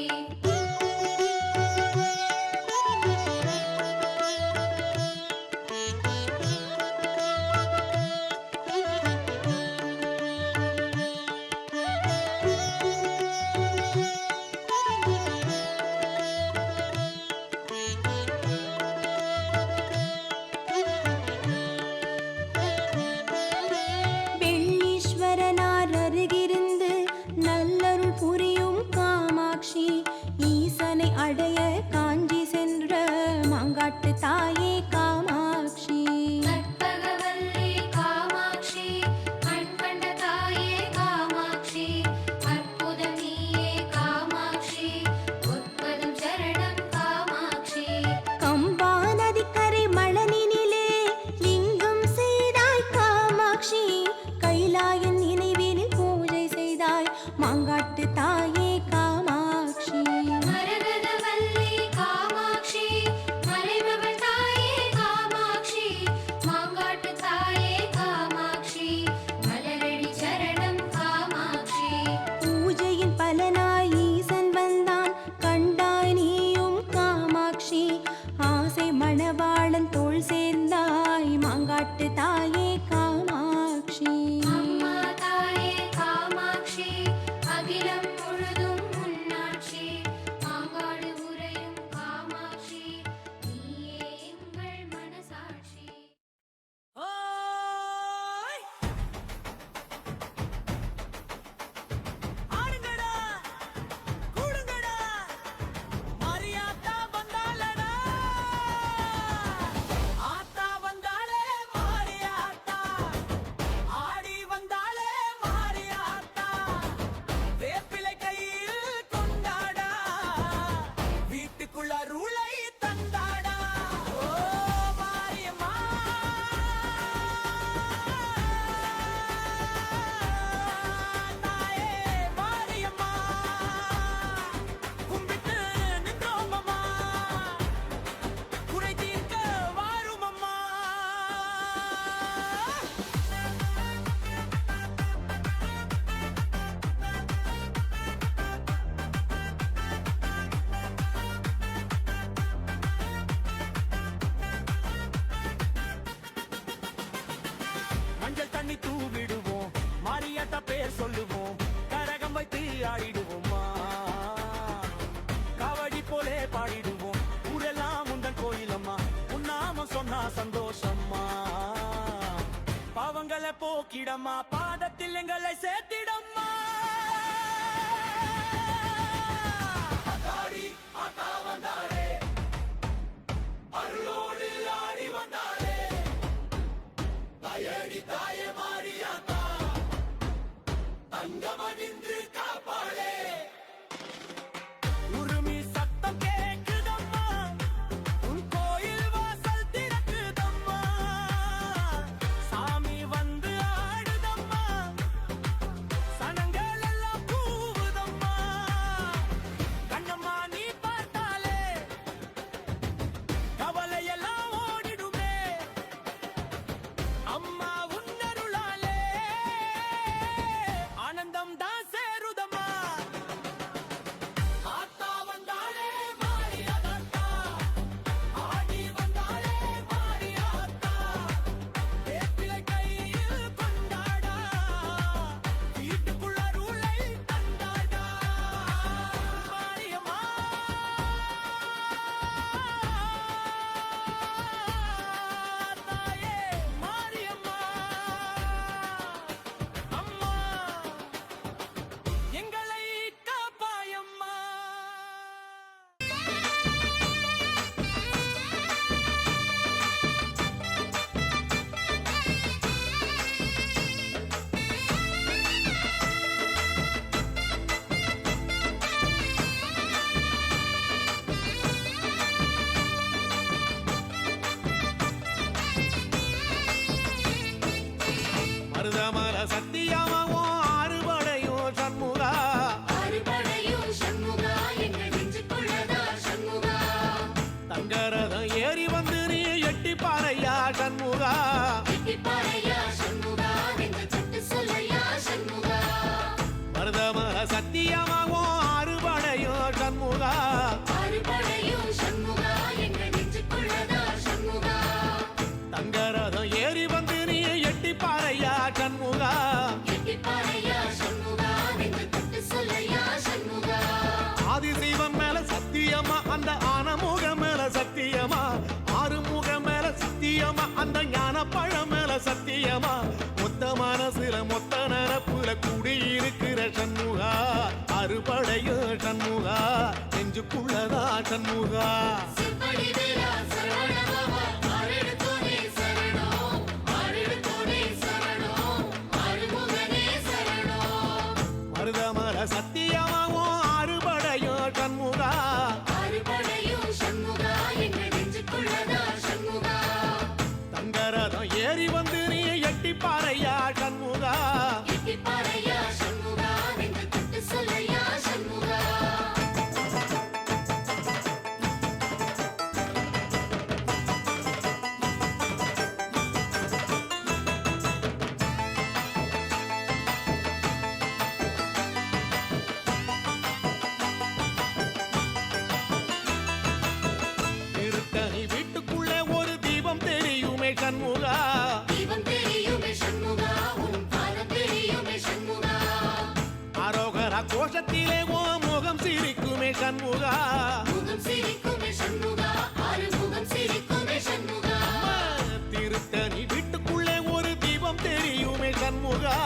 வெள்ளீஸ்வரனார் அருகிருந்து நல்லருள் புரியும் காமாட்சி ஈசனை அடைய காஞ்சி சென்ற மாங்காட்டு தாயே காமாட்சி. கற்பகவல்லி காமாட்சி கண் கண்ட தாயே காமாட்சி அற்புதம் நீயே காமாட்சி உட்பதும் சரணம் காமாட்சி. கம்பா நதிக்கரை மணலினிலே லிங்கம் செய்தாய் காமாட்சி கைலாயன் நினைவினில் பூஜை செய்தாய் மாங்காட்டு தாயே காமாட்சி. மரகதவல்லி காமாட்சி மலைமகள் தாயே காமாட்சி மாங்காட்டு தாயே காமாட்சி மலரடி சரணம் காமாட்சி. பூஜையின் பலனாய் ஈசன் வந்தான் கண்டாய் நீயும் காமாட்சி ஆசை மணவாளன் தோள் சேர்ந்தாய் மாங்காட்டு தாயே காமாட்சி. அம்மா தாயே காமாட்சி அகிலம் முழுதும் உன்னாட்சி மாங்காடு மஞ்சள் தண்ணி தூவிடுவோம், மாரியாத்தா பேர் சொல்லுவோம், கரகம் வைத்து ஆடிடுவோம்மா, காவடி போலே பாடிடுவோம், ஊரெல்லாம் உந்தன் கோயிலம்மா, உன்னாம சொன்னா சந்தோஷம்மா, பாவங்களை போக்கிடம்மா, பாதத்தில் எங்களை சேர்த்திடம்மா. உருமி சத்தம் கேக்குதம்மா, உன் கோயில் வாசல் திறக்குதம்மா, சாமி வந்து ஆடுதம்மா, சனங்கள் எல்லாம் கூவுதம்மா, கண்ணம்மா நீ பார்த்தாலே கவலை எல்லாம் ஓடிடுமே, அம்மா உன்னருளாலே ஆனந்தம் தான் சேருதம்மா. ஆத்தா வந்தாலே மாரியாத்தா, ஆடி வந்தாலே மாரியாத்தா, வேப்பிலை கையில் கொண்டாடா, வீட்டுக்குள்ள அருளை தந்தாடா, மாரியம்மா தாயே, மாரியம்மா அம்மா எங்களை காப்பாயம்மா. மருதமர சத்தியமாவும் ஆறுபடையும் சண்முகா, அறுபடையும் சண்முகா எங்கள் நெஞ்சுக்குள்ளதா சண்முகா, தங்கரதம் ஏறி வந்து நீ எட்டி பாறையா சண்முகா, எட்டிப்பாறையா சண்முகா நெஞ்சு தொட்டு சொல்லையா சண்முகா, மருதமர சத்தியமாவும் ஆறுபடையும் சண்முகா, அறுபடையும் சண்முகா எங்கள் நெஞ்சுக்குள்ளதா சண்முகா, தங்கரதம் ஏறி வந்து நீ எட்டி பாறையா சண்முகா, எட்டிப்பாறையா சண்முகா நெஞ்சு தொட்டு சொல்லையா சண்முகா, ஆதிசைவம் மேல சத்தியமா அந்த ஆனமுக மேல சத்தியமா, ஆறுமுக மேல சத்தியமா அந்த ஞான பழம் மேல சத்தியமா, மொத்த மனசுல மொத்த நரப்புல குடியிருக்கிற சண்முகா, அறுபடையோ சண்முகா, நெஞ்சுக்குள்ளதா சண்முகா. சிவடி வேலா சரவணபவா ஆரெடுத்தோனே சரணம், ஆரெடுத்தோனே சரணம், ஆறுமுகனே சரணம், மருதமர சத்தியமாவும் ஆறுபடையோ சண்முகா, அறுபடையும் சண்முகா எங்கள் நெஞ்சுக்குள்ளதா சண்முகா, தங்கரதம் ஏறி வந்து நீ எட்டி பாறையா சண்முகா, எட்டிப்பாறையா சண்முகா நெஞ்சு தொட்டு சொல்லையா சண்முகா, திருத்தணி வீட்டுக்குள்ளே ஒரு தீபம் தெரியுமே சண்முகா, தீபம் தெரியுமே சண்முகா உன் பாதம் தெரியுமே சண்முகா, அரோகரா கோஷத்திலே ஓ முகம் சிரிக்குமே சண்முகா, முகம் சிரிக்குமே சண்முகா, ஆறுமுகம் சிரிக்குமே சண்முகா, திருத்தணி வீட்டுக்குள்ளே ஒரு தீபம் தெரியுமே சண்முகா,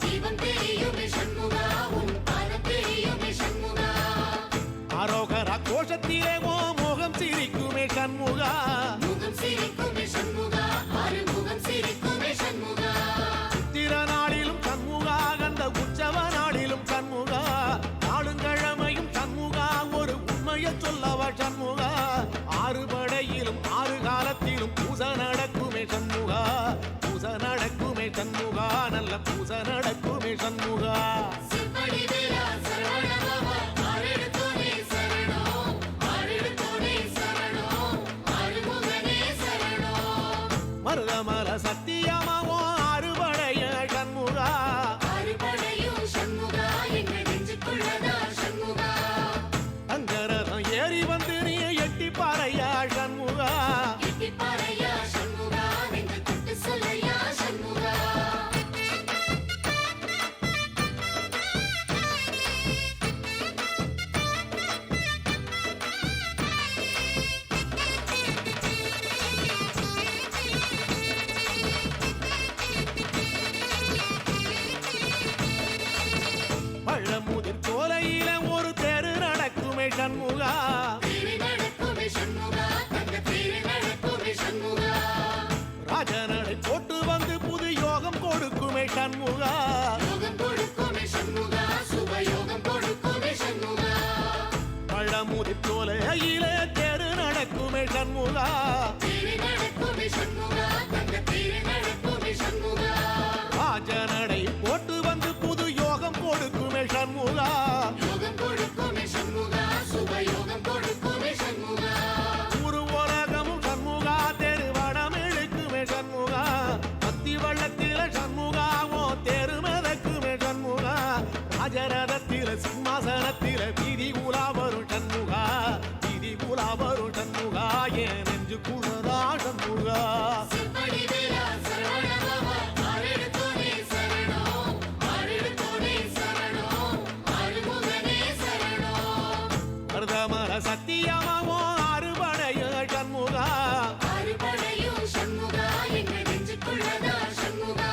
தீபம் தெரியுமே சண்முகா உன் பாதம் தெரியுமே சண்முகா, அரோகரா கோஷத்திலே ஓ முகம் சிரிக்குமே சண்முகா, முகம் சிரிக்குமே சண்முகா, ஆறுமுகம் சிரிக்குமே சண்முகா, சித்திர நாளிலும் சண்முகா, கந்த உற்சவ நாளிலும் சண்முகா, நாளுங்கிழமையும் சண்முகா, ஒரு உண்மையை சொல்லவா சண்முகா, ஆறுபடையிலும் ஆறு காலத்திலும் பூச நடக்குமே சண்முகா, பூச நடக்குமே சண்முகா, நல்ல பூச நடக்குமே சண்முகா. சிவடி வேலா சரவணபவா ஆரெடுத்தோனே சரணம், ஆரெடுத்தோனே சரணம், ஆறுமுகனே சரணம், மருதமர சத்தியமாவோ அறுபடைய சண்முகா, அறுபடையும் சண்முகா எங்கள் நெஞ்சுக்குள்ளதா சண்முகா, தங்கரதம் ஏறி வந்து நீ எட்டி பாறையா சண்முகா, எட்டிப்பாறையா சண்முகா நெஞ்சு தொட்டு சொல்லையா சண்முகா, சோலையிலே தேரு நடக்குமே சண்முகா தேரு நடக்குமே சண்முகா தங்க தேரு நடக்குமே சண்முகா ராஜநடை போட்டு வந்து புது யோகம் கொடுக்குமே சண்முகா யோகம் கொடுக்குமே சண்முகா சுபயோகம் கொடுக்குமே சண்முகா ஒரு உலகமும் சண்முகா தெருவடம் இழுக்குமே சண்முகா பத்தி வள்ளத்தில சண்முகாவோ தெரு மிதக்குமே சண்முகா ராஜரதத்தில சிம்மாசனத்தில வீதி உலா வரும் சண்முகா வீதி உலா வரும் சண்முகா என் நெஞ்சுக்குள்ளதா சண்முகா செப்படி வேலா சரவணபவா ஆரெடுத்தோனே சரணம் ஆரெடுத்தோனே சரணம் ஆறுமுகனே சரணம் மருதமர சத்தியமாவோ அறுபடைய சண்முகா ஆறுபடையும் சண்முகா எங்க நெஞ்சுக்குள்ளதா சண்முகா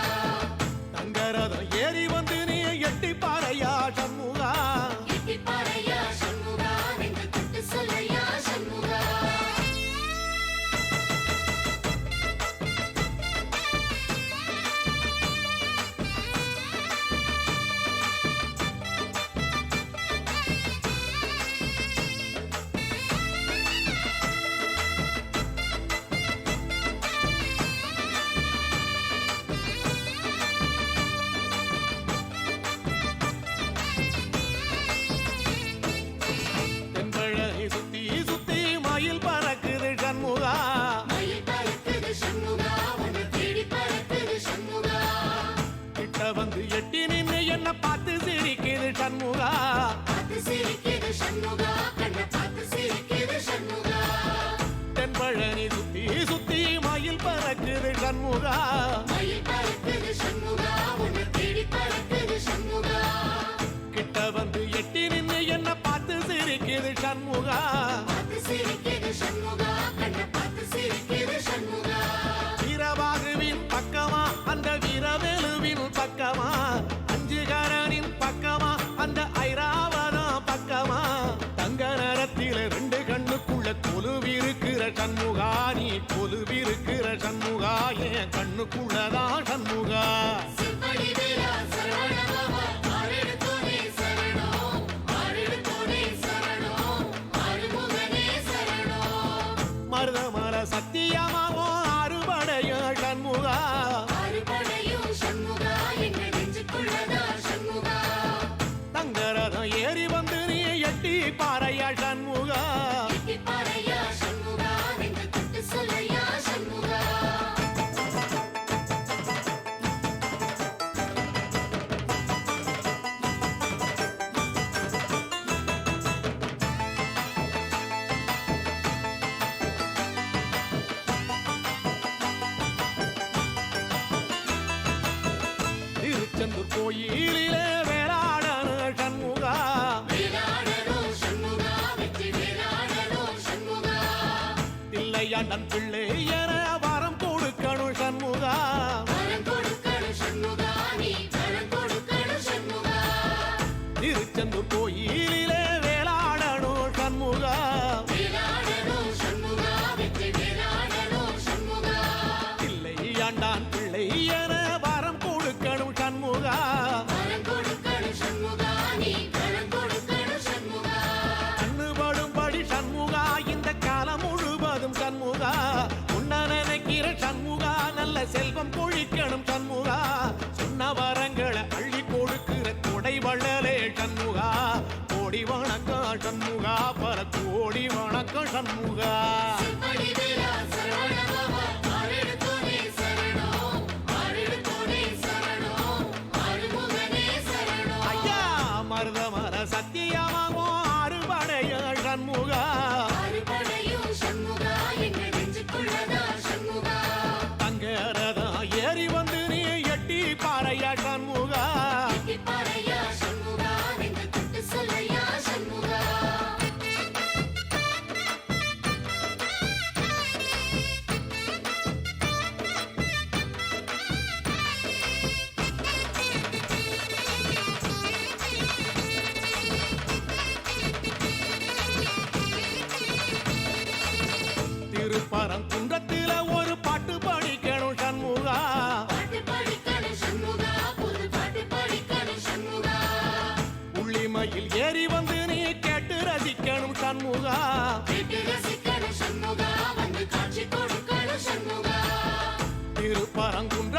தங்கரதம் ஏறி வந்து நீ எட்டி பாறையா சண்முகா எட்டிப்பாறையா சண்முகா நெஞ்சு தொட்டு சொல்லையா சண்முகா தென்பழகை சுத்தி சுத்தி மயில் பறக்குது சண்முகா மயில் பறக்குது சண்முகா உன்னை தேடி பறக்குது சண்முகா கிட்ட வந்து எட்டி நின்னு என்ன பார்த்து சிரிக்குது சண்முகா பார்த்து சிரிக்குது சண்முகா கண்ணை பார்த்து சிரிக்குது சண்முகா தென்பழனி சுத்தி சுத்தி மயில் பறக்குது சண்முகா மயில் பறக்குது சண்முகா உன்னை தேடி பறக்குது சண்முகா கிட்ட வந்து எட்டி நின்னு என்ன பார்த்து சிரிக்குது சண்முகா பார்த்து சிரிக்குது சண்முகா கண்ணை பார்த்து சிரிக்குது சண்முகா வீரபாகுவின் பக்கமா அந்த வீரவேலுவின் பக்கமா அஞ்சுகரனின் பக்கமா அந்த ஐராவதம் பக்கமா தங்க நேரத்தில ரெண்டு கண்ணுக்குள்ள கொலுவிருக்கிற சண்முகா நீ கொலுவிருக்கிற சண்முகா என் கண்ணுக்குள்ளதான் சண்முகா செப்படி வேலா சரவணபவா ஆரெடுத்தோனே சரணம் ஆரெடுத்தோனே சரணம் ஆறுமுகனே சரணம் மருதமர சத்தியமாவோ அறுபடைய சண்முகா ஆறுபடையும் சண்முகா எங்க நெஞ்சுக்குள்ளதா சண்முகா தங்கரதம் ஏறி வந்து நீ எட்டி பாறையா சண்முகா எட்டிப்பாறையா சண்முகா நெஞ்சு தொட்டு சொல்லையா சண்முகா திருச்செந்தூர் கோயிலிலே வேளாடன சண்முகா வேலாடணும் சண்முகா வெற்றி வேலாடணும் சண்முகா தில்லையாண்டன் பிள்ளை என வரம் கொடுக்கணும் சண்முகா வரம் கொடுக்கணும் சண்முகா நீ வரம் கொடுக்கணும் சண்முகா திருச்செந்தூர் கோயிலிலே வேளாடணும் சண்முகா வேலாடணும் சண்முகா வெற்றி வேலாடணும் சண்முகா தில்லையாண்டான் பிள்ளை என வரம் கொடுக்கணும் சண்முகா வரம் கொடுக்கணும் சண்முகா நீ வரம் கொடுக்கணும் சண்முகா கண்ணுபடும்படி சண்முகா இந்த காலம் முழுவதும் சண்முகா உன்ன நினைக்கிற சண்முகா நல்ல செல்வம் பொழிக்க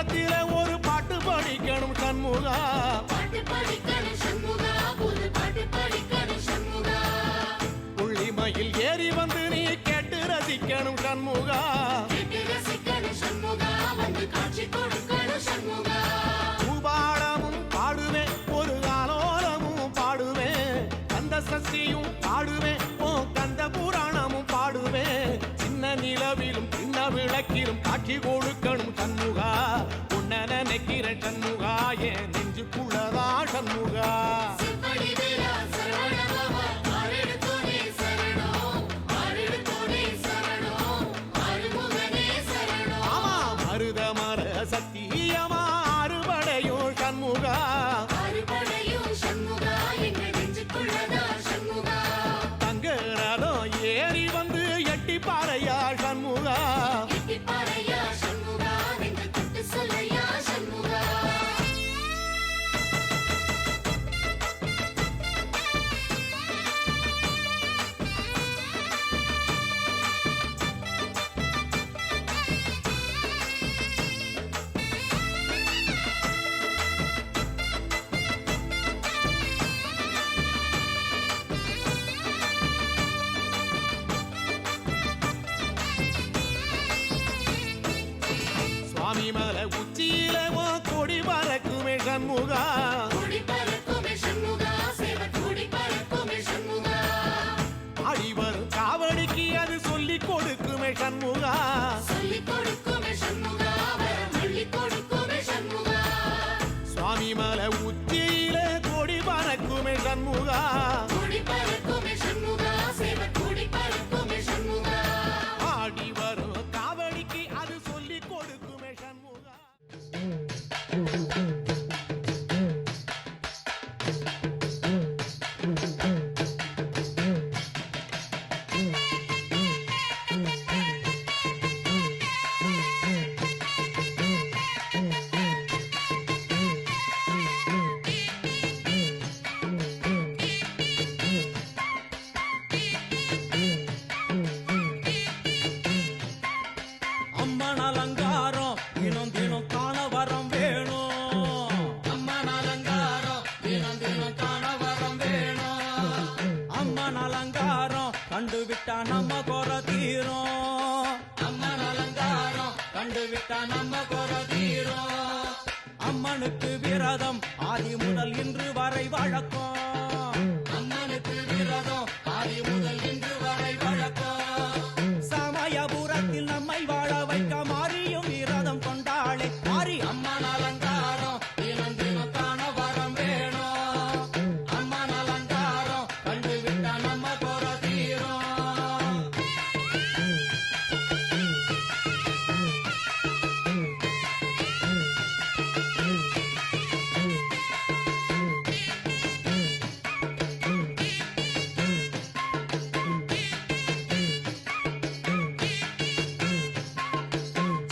மன்றத்தில ஒரு பாட்டு படிக்கணும் சண்முகா பாட்டு படிக்கணும் சண்முகா புது பாட்டு படிக்கணும் சண்முகா புள்ளிமயில் ஏறி வந்து நீ கேட்டு ரசிக்கணும் சண்முகா கேட்டு ரசிக்கணும் சண்முகா வந்து காட்சி கொடுக்கணும் சண்முகா பூபாடமும் பாடுவேன் ஒரு ஆலோலமும் பாடுவேன் கந்த சஷ்டியும் பாடுவேன் ஓ கந்த புராணமும் பாடுவேன் சின்ன நிலவிலும் சின்ன விளக்கிலும் காட்சி கொடுக்கணும் சண்முகா உன்ன நினைக்கிற சண்முகா என் நெஞ்சுக்குள்ளதா சண்முகா செப்படி வேலா சரவணபவா ஆரெடுத்தோனே சரணம் ஆரெடுத்தோனே சரணம் ஆறுமுகனே சரணம் ஆமா மருத மர சத்தியமா அறுபடையும் சண்முகா ஆறுபடையும் சண்முகா எங்க நெஞ்சுக்குள்ளதா சண்முகா தங்க ரதம் ஏறி வந்து எட்டி பாறையா சண்முகா எட்டிப்பாறையா சண்முகா நெஞ்சு தொட்டு சொல்லையா சண்முகா சுவாமி மலை உச்சியில உன் கொடி பறக்குமே சண்முகா கூடி பறக்குமே சண்முகா சேவ கூடி பறக்குமே சண்முகா ஆடி வரும் காவடிக்கு அது சொல்லி கொடுக்குமே சண்முகா சொல்லிக் கொடுக்குமே சண்முகா வரம் அள்ளிக் கொடுக்குமே சண்முகா சுவாமி மலை உச்சியில கொடி பறக்குமே சண்முகா கூடி பறக்குமே சண்முகா சேவ கூடி பறக்குமே சண்முகா ஆடி வரும் காவடிக்கு அது சொல்லி கொடுக்குமே சண்முகா அம்மன் அலங்காரம் தினம் தினம் காண வரம் வேணும் அம்மன் அலங்காரம் தினம் தினம் காண வரம் வேணும் அம்மன் அலங்காரம் கண்டு விட்டா நம்ம குறை தீரும் அம்மன் அலங்காரம் கண்டு விட்டா நம்ம குறை தீரும் அம்மனுக்கு விரதம் ஆதி முதல் இன்று வரை வழக்கம் அம்மனுக்கு விரதம் ஆதி முதல் இன்று வரை வழக்கம் சமயபுரத்தில் நம்மை வாழ வைக்க மாறியும் விரதம் கொண்டாளே மாறி அம்மன் அலங்காரம் தினம் தினம் காண வரம் வேணும் அம்மன் அலங்காரம் கண்டு விட்டா நம்ம குறை தீரும்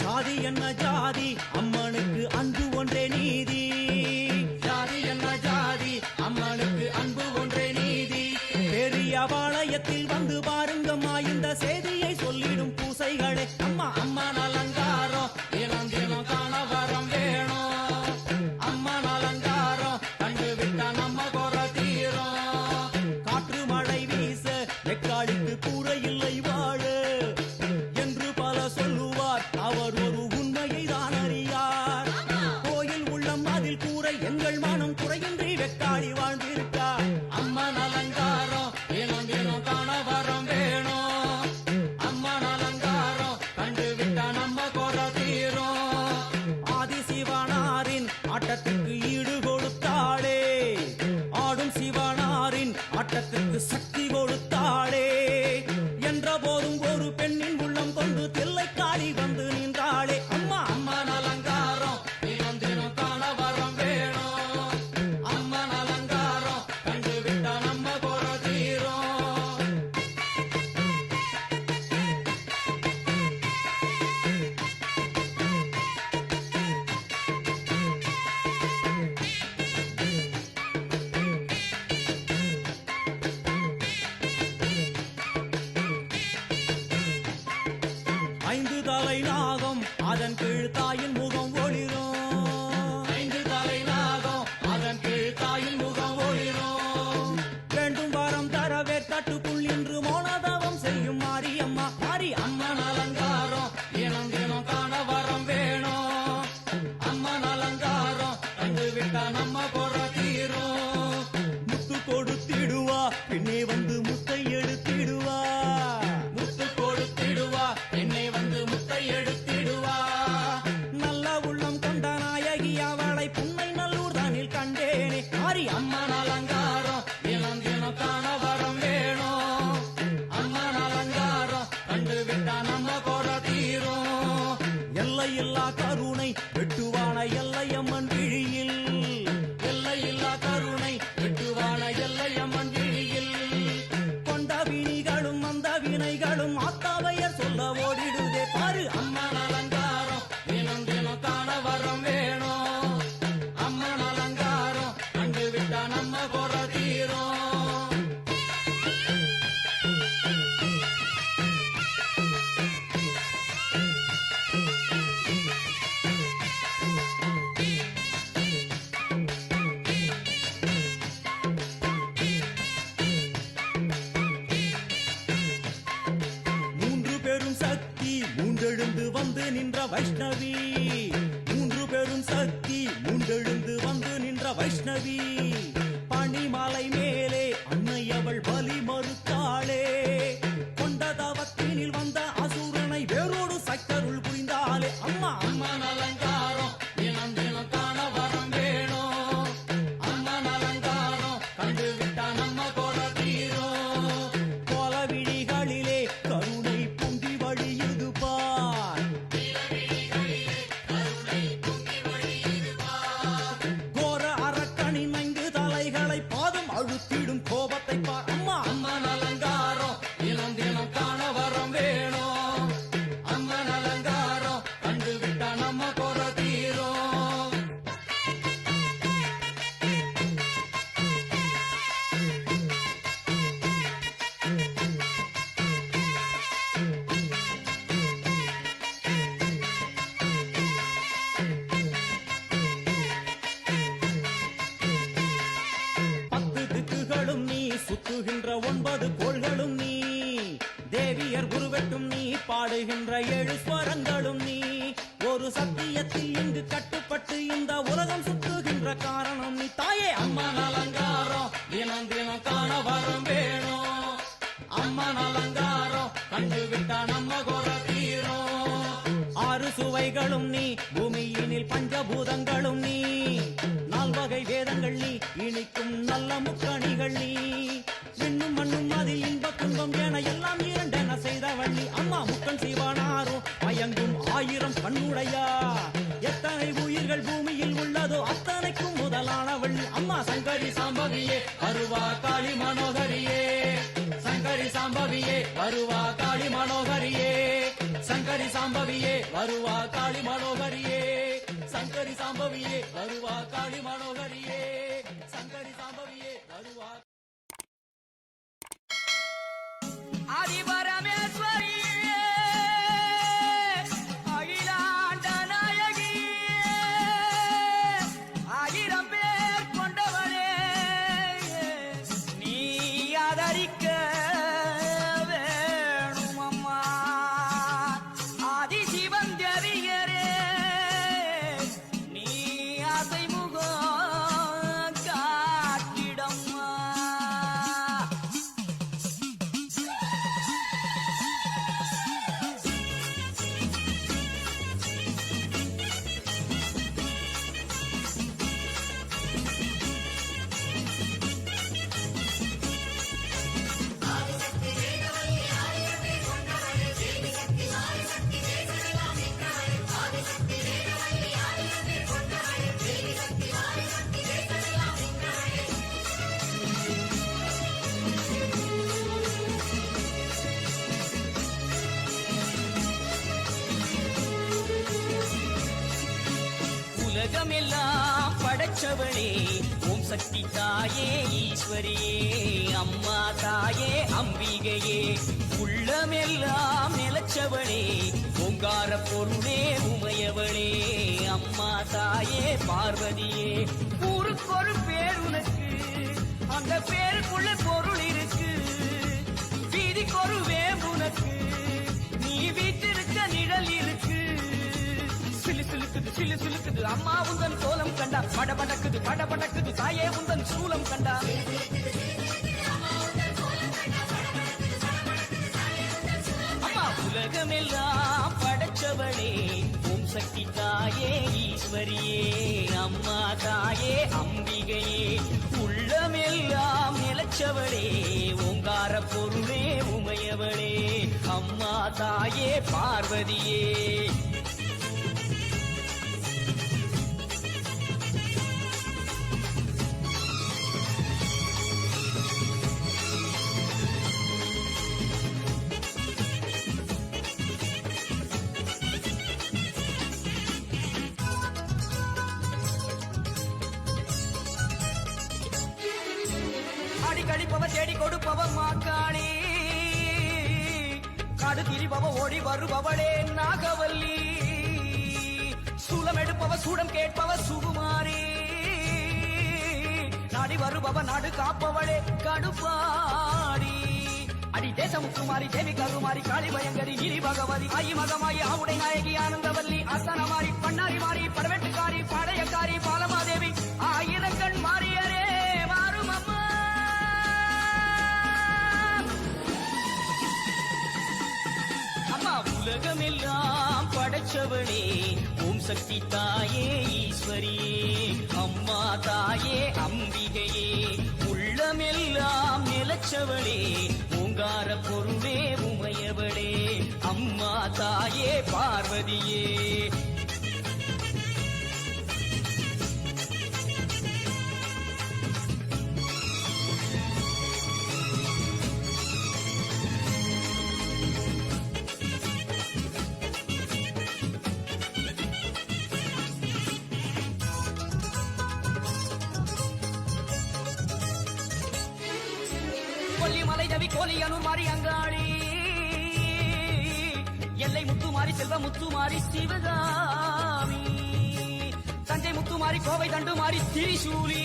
ஜாதி என்ன ஜாதி அம்மனுக்கு அன்பு ஒன்றே நீதி ஜாதி என்ன ஜாதி அம்மனுக்கு அன்பு ஒன்றே நீதி பெரிய பாளையத்தில் வந்து பாருங்கம்மா இந்த செய்தியை சொல்லிடும் பூசைகளே அம்மா அம்மன் அலங்காரம் தினம் தினம் காண வரம் வேணும் அம்மன் அலங்காரம் கண்டு விட்டா நம்ம குறை தீரும் காற்று மழை வீச வெக்காளிக்கு கூரை இல்லை வாழு என்று பல சொல்லுவார் அவர் ஒரு உண்மையை தான் அறியார் கோயில் உள்ளம் அதில் கூரை எங்கள் மனம் குறையின்றி வெக்காளி வாழ்ந்திருக்கார் அம்மன் அலங்காரம் தினம் தினம் காண வரம் வேணும் அம்மன் அலங்காரம் கண்டு விட்டா நம்ம குறை தீரும் ஆதி சிவனாரின் ஆட்டத்துக்கு ஈடு கொடுத்தாளே ஆடும் சிவனாரின் ஆட்டத்துக்கு சக்தி கொடுத்தாளே என்ற போதும் ஒரு பெண்ணின் உள்ளம் கொண்டு தில்லைக்காளி வந்து நின்றாளே அம்மா அம்மன் அலங்காரம் தினம் தினம் காண வரம் வேணும் அம்மன் அலங்காரம் கண்டு விட்டா நம்ம குறை தீரும் ஐந்து தலை நாகம் அதன் கீழ் தாயின் முகம் ஒளிரும் 5 தலை நாகம் அதன் கீழ் தாயின் முகம் ஒளிரும் வேண்டும் வரம் தரவே தட்டுக்குள் இன்று மோனதவம் செய்யும் மாரியம்மா மாரி அம்மன் அலங்காரம் தினம் தினம் காண வரம் வேணும் அம்மன் அலங்காரம் கண்டு விட்டா நம்ம குறை தீரும் முத்து கொடுத்திடுவா பின்னே வந்து முத்தை எடுத்திடுவா முத்து கொடுத்திடுவா என்னை வந்து முத்தை எடுத்திடுவா நல்ல உள்ளம் கொண்ட நாயகி அவளை புன்னை நல்லூர் தானில் கண்டேனே மாரி அம்மன் அலங்காரம் தினம் தினம் காண வரம் வேணும் அம்மன் அலங்காரம் கண்டு விட்டா நம்ம குறை தீரும் எல்லையில்லா கருணை வெட்டுவான எல்லையம்மன் விழியில் எல்லையில்லா கருணை வெட்டுவான எல்லையம்மன் விழியில் கொண்ட வினிகளும் அந்த வினைகளும் ஆத்தாவையர் சொல்ல ஓடிடுதே பாரு அம்மன் அலங்காரம் தினம் தினம் காண வரம் வேணும் அம்மன் அலங்காரம் கண்டு விட்டா நம்ம குறை தீரும் மூன்று பெரும் சக்தி மூன்றெழுந்து வந்து நின்ற வைஷ்ணவி மூன்று பெரும் சக்தி மூன்றெழுந்து வந்து நின்ற வைஷ்ணவி பனிமலை மேலே அன்னை அவள் பலி மறுத்தாளே கொண்ட தவத்தினில் வந்த அசுரனை வேரோடு சக்கருள் புரிந்தாளே அம்மா அம்மன் அலங்காரம் தினம் தினம் காண வரம் வேணும் அம்மன் அலங்காரம் கண்டு விட்டா நம்ம குறை தீரும் கோல விழிகளிலே கருணை பொங்கி வழியுது பார் கோர அரக்கனின் 5 தலைகளை பாதம் அழுத்திடும் கோபத்தை பார் அம்மா அம்மன் அலங்காரம் தினம் தினம் காண வரம் வேணும் அம்மன் அலங்காரம் கண்டு விட்டா நம்ம குறை தீரும் பத்து திக்குகளும் நீ சுத்துகின்ற 9 கோள்களும் நீ தேவியர் குருவெட்டும் நீ பாடுகின்ற 7 ஸ்வரங்களும் நீ ஒரு சத்தியத்தில் இங்கு கட்டுப்பட்டு இந்த உலகம் சுத்துகின்ற காரணம் நீ தாயே அம்மன் அலங்காரம் தினம் தினம் காண வரம் வேணும் அம்மன் அலங்காரம் கண்டு விட்டா நம்ம குறை தீரும் 6 சுவைகளும் நீ பூமியினில் பஞ்சபூதங்களும் நீ 4 வகை வேதங்கள் நீ இனிக்கும் நல்ல முக்கணிகள் நீ விண்ணும் மண்ணும் அதில் இன்ப துன்பம் என எல்லாம் இரண்டென செய்தவள் நீ அம்மா முக்கன் சிவனாரும் மயங்கும் 1000 கண்ணுடையா எத்தனை உயிர்கள் பூமியில் உள்ளதோ அத்தனைக்கும் முதலானவள் நீ அம்மா சங்கரி சாம்பவியே வருவா காளி மனோகரியே சங்கரி சாம்பவியே வருவா காளி மனோகரியே சங்கரி சாம்பவியே வருவா காளி மனோகரியே சங்கரி சாம்பவியே வருவா காளி மனோகரியே சங்கரி சாம்பவியே வருவா ஆதிபரமேஸ்வரியே அகிலாண்ட நாயகியே 1000 பேர் கொண்டவளே நீ ஆதரிக்க வேணும் அம்மா ஆதி சிவன் தேவியரே நீ ஆசை முகம் காட்டிடம்மா உலகமெல்லாம் படைச்சவளே ஓம் சக்தி தாயே ஈஸ்வரியே அம்மா தாயே அம்பிகையே உள்ளமெல்லாம் நிலச்சவளே ஓங்கார பொருளே உமையவளே அம்மா தாயே பார்வதியே ஊருக்கொரு பேர் உனக்கு அந்த பேருக்குள்ள பொருள் இருக்கு வீதிக்கொரு வேம்புனக்கு நீ வீட்டிருக்க நிழல் இருக்கு சிலு சிலுக்குது சிலு சிலுக்குது அம்மா உந்தன் கோலம் கண்டா படபடக்குது படபடக்குது தாயே உந்தன் சூலம் கண்டா அம்மா உலகமெல்லாம் படைச்சவளே ஓம் சக்தி தாயே ஈஸ்வரியே அம்மா தாயே அம்பிகையே உள்ளமெல்லாம் நிலச்சவளே ஓங்கார பொருளே உமையவளே அம்மா தாயே பார்வதியே கழிப்பவ தேடி கொடுப்பவ மாக்காளி காடு திரிபவ ஓடி வருபவளே நாகவல்லி சூலம் எடுப்பவ சூடம் கேட்பவ சுகுமாரி நாடி வருபவ நாடு காப்பவளே கடுப்பாடி அடி தேசமுக்குமாரி தேவி கருமாரி காளி பயங்கரி கிரி பகவதி ஆயி மகமாயி ஆவுடை நாயகி ஆனந்தவல்லி அசனமாரி பண்ணாரி மாறி படவெட்டுக்காரி படையக்காரி பாலமாதேவி ஆயிரங்கண் மாறியரே மாறும் அம்மா அம்மா உலகமெல்லாம் படைச்சவளே ஓம் சக்தி தாயே ஈஸ்வரியே அம்மா தாயே அம்பிகையே உள்ளமெல்லாம் நிலச்சவளே ஓங்கார பொருளே உமையவளே அம்மா தாயே பார்வதியே கொல்லிமலை ரவி கோலியனூர் மாறி அங்காளி எல்லை முத்துமாரி செல்வ முத்துமாரி சிவகாமி தஞ்சை முத்துமாரி கோவை தண்டுமாரி திரிசூலி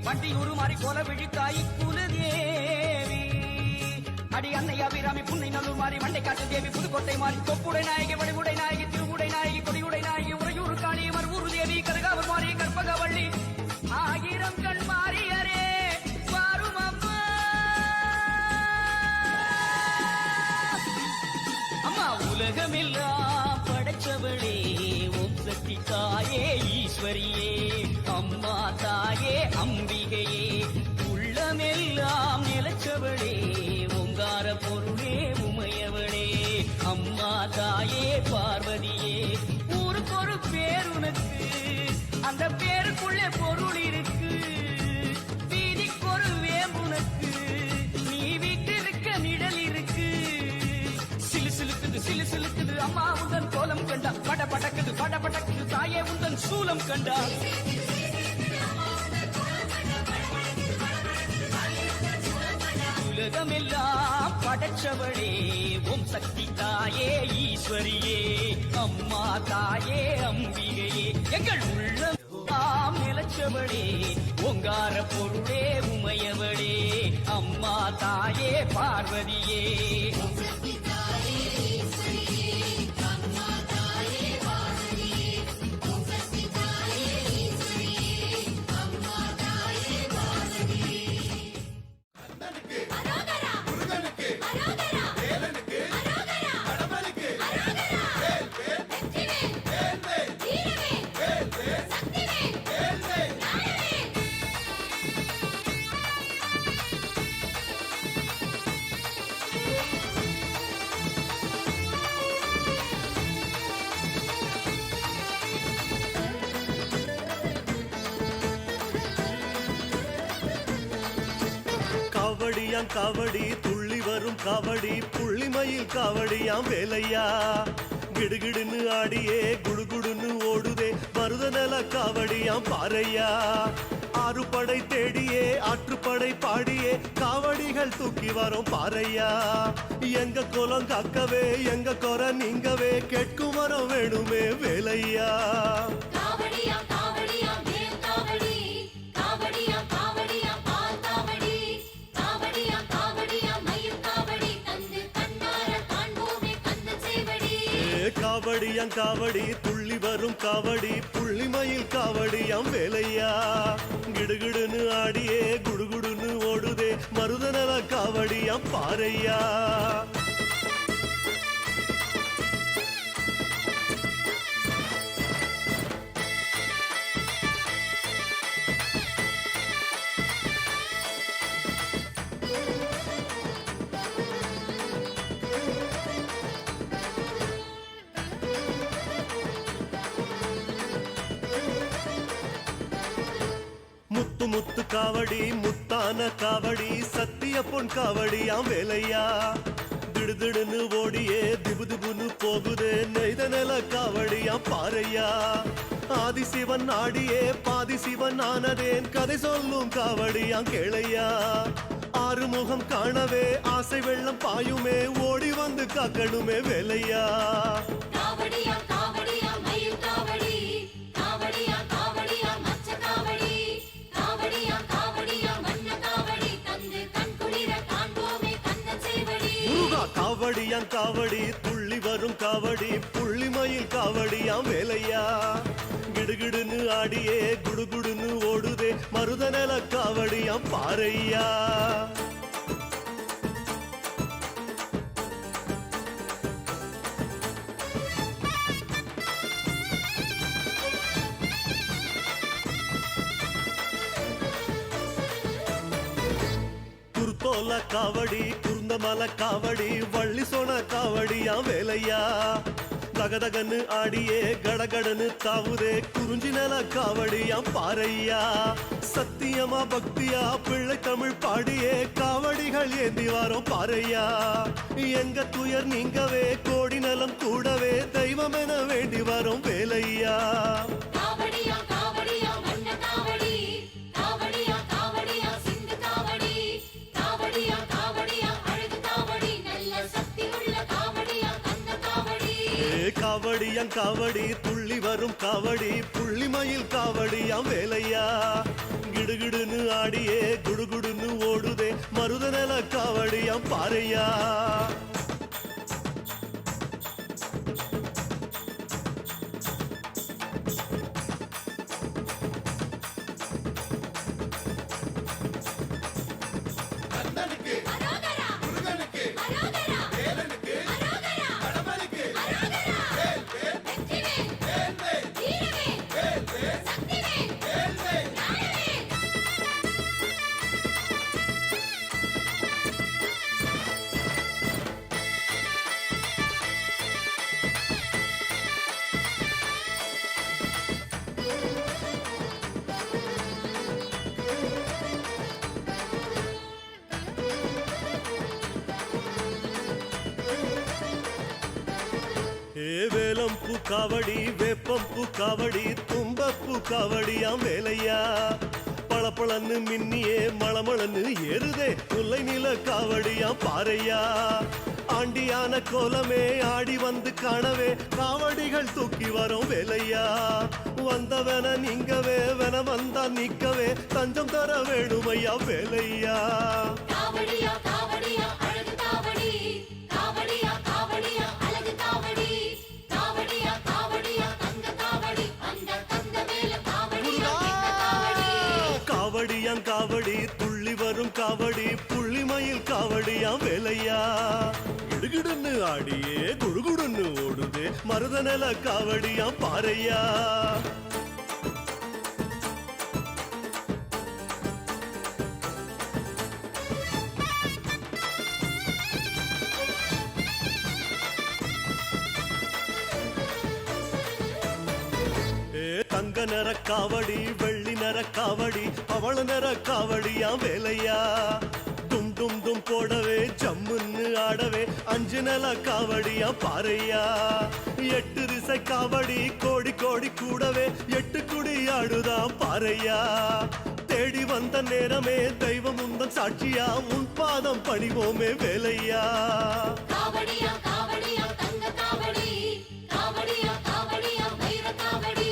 வண்டியூரு மாறி கோல விழித்தாய் குலதேவி அடி அன்னை அபிராமி புன்னை நல்லூர் மாறி மண்டை காட்டு தேவி புதுக்கோட்டை மாறி கொப்புடை நாயகி வடிவுடை நாயகி திருவுடை நாயகி கொடியுடை நாயகி உறையூர் காளி மறுவூர் தேவி கருகாவூர் மாறி கற்பகவள்ளி ஆயிரம் கண் மாறியரே உலகமெல்லாம் படைச்சவளே ஓம் சக்தி தாயே ஈஸ்வரியே அம்மா தாயே அம்பிகையே உள்ளமெல்லாம் நிலச்சவளே ஓங்கார பொருளே உமையவளே அம்மா தாயே பார்வதியே ஊருக்கொரு பேர் உனக்கு அந்த பேருக்குள்ளே பொருள் இருக்கு வீதிக்கொரு வேம்புனக்கு நீ வீட்டிருக்க நிழல் இருக்கு சிலு சிலுக்குது அம்மா உந்தன் கோலம் கண்டா படபடக்குது படபடக்குது தாயே உந்தன் சூலம் கண்டா உலகமெல்லாம் படைச்சவளே ஓம் சக்தி தாயே ஈஸ்வரியே அம்மா தாயே அம்பிகையே எங்கள் உள்ளம் நிலச்சவளே ஓங்கார பொருளே உமையவளே அம்மா தாயே பார்வதியே காவடியாம் காவடி துள்ளி வரும் காவடி புள்ளிமயில் காவடியாம் வேலையா கிடுகிடுன்னு ஆடியே குடுகுடுன்னு ஓடுதே மருதநல காவடியாம் பாறையா ஆறுபடை தேடியே ஆற்றுப்படை பாடியே காவடிகள் தூக்கி வரோம் பாறையா. எங்க குலம் காக்கவே எங்க குறை நீங்கவே கேட்கும் வரம் வேணுமே வேலையா. காவடியா காவடியா மேல் காவடி காவடியா காவடியா பால் காவடி காவடியா காவடியா மயில் காவடி தந்து கண்ணார காண்போமே கந்த சேவடி. காவடியாம் காவடி துள்ளி வரும் காவடி புள்ளிமயில் காவடியாம் வேலையா. கிடுகிடுன்னு ஆடியே குடுகுடுன்னு ஓடுதே மருதநல காவடியாம் பாறையா. முத்து முத்து காவடி முத்தான காவடி சத்திய பொன் காவடியாம் வேலையா. திடுதிடுன்னு ஓடியே திபுதிபுன்னு போகுதே நெய்த நில காவடியாம் பாறையா. ஆதிசிவன் ஆடியே பாதி சிவன் ஆனதேன் கதை சொல்லும் காவடியாம் கேளையா. ஆறுமுகம் காணவே ஆசை வெள்ளம் பாயுமே ஓடி வந்து காக்கணுமே வேலையா. காவடியா காவடியா மயில் காவடி காவடியா காவடியா மச்ச காவடி காவடியா காவடியா மண்ண காவடி தந்து கண் குளிர காண்போமே கந்த சேவடி. முருகா காவடியாம் காவடி துள்ளி வரும் காவடி புள்ளிமயில் காவடியாம் வேலையா. கிடுகிடுன்னு ஆடியே குடுகுடுன்னு ஓடுதே மருதநல காவடியாம் பாறையா. குருத்தோல காவடி குருந்தமல காவடி வள்ளி சோன காவடியா வேலையா. தகதகன்னு ஆடியே கடகடன்னு தாவுதே குறிஞ்சி நில காவடியாம் பாறையா. சத்தியமா பக்தியா பிள்ளை தமிழ் பாடியே காவடிகள் ஏந்தி வாரோம் பாறையா. எங்க துயர் நீங்கவே கோடி நலம் கூடவே தெய்வம் என வேண்டி வரோம் வேலையா. காவடியா காவடியா மண்ண காவடி காவடியா காவடியா சிந்து காவடி காவடியா காவடியா அழகு காவடி நல்ல சக்தி உள்ள காவடியா கந்த காவடி. காவடியாம் காவடி துள்ளி வரும் காவடி புள்ளிமயில் காவடியாம் வேலையா. கிடுகிடுன்னு ஆடியே குடுகுடுன்னு ஓடுதே மருதநல காவடியாம் பாறையா. அரோகரா அரோகரா அரோகரா அரோகரா வெற்றிவேல் வீரவேல் சக்திவேல் ஞானவேல். வேலம்பூ காவடி வேப்பம்பூ காவடி தும்பப்பூ காவடியாம் வேலையா. பளபளன்னு மின்னியே மளமளன்னு ஏறுதே முல்லை நில காவடியாம் பாறையா. ஆண்டியான கோலமே ஆடி வந்து காணவே காவடிகள் தூக்கி வரும் வேலையா. வந்தவன நீங்கவே வன வந்தா நிக்கவே தஞ்சம் தர வேணுமையா வேலையா. காவடியா காவடியா அழகு காவடி காவடியா காவடியா அழகு காவடி காவடியா காவடியா தங்க காவடி அந்த தங்க மேல காவடியா இந்த காவடி. காவடியாம் காவடி துள்ளி வரும் காவடி புள்ளிமயில் காவடியாம் வேலையா. கிடுகிடுன்னு ஆடியே குடுகுடுன்னு ஓடுதே மருதநல காவடியாம் பாறையா. தங்க நிற காவடி வெள்ளி நிற காவடி அவள நிற காவடியாம் வேலையா. டும் டும் டும் போடவே ஜம்முன்னு ஆடவே அஞ்சு நில காவடியா பாறையா. எட்டு திசை காவடி கோடி கோடி கூடவே எட்டு குடி ஆடுதான் பாறையா. தேடி வந்த நேரமே தெய்வம் உந்தன் சாட்சியா உன் பாதம் பணிவோமே வேலையா. காவடியா காவடியா தங்க காவடி காவடியா காவடியா வைர காவடி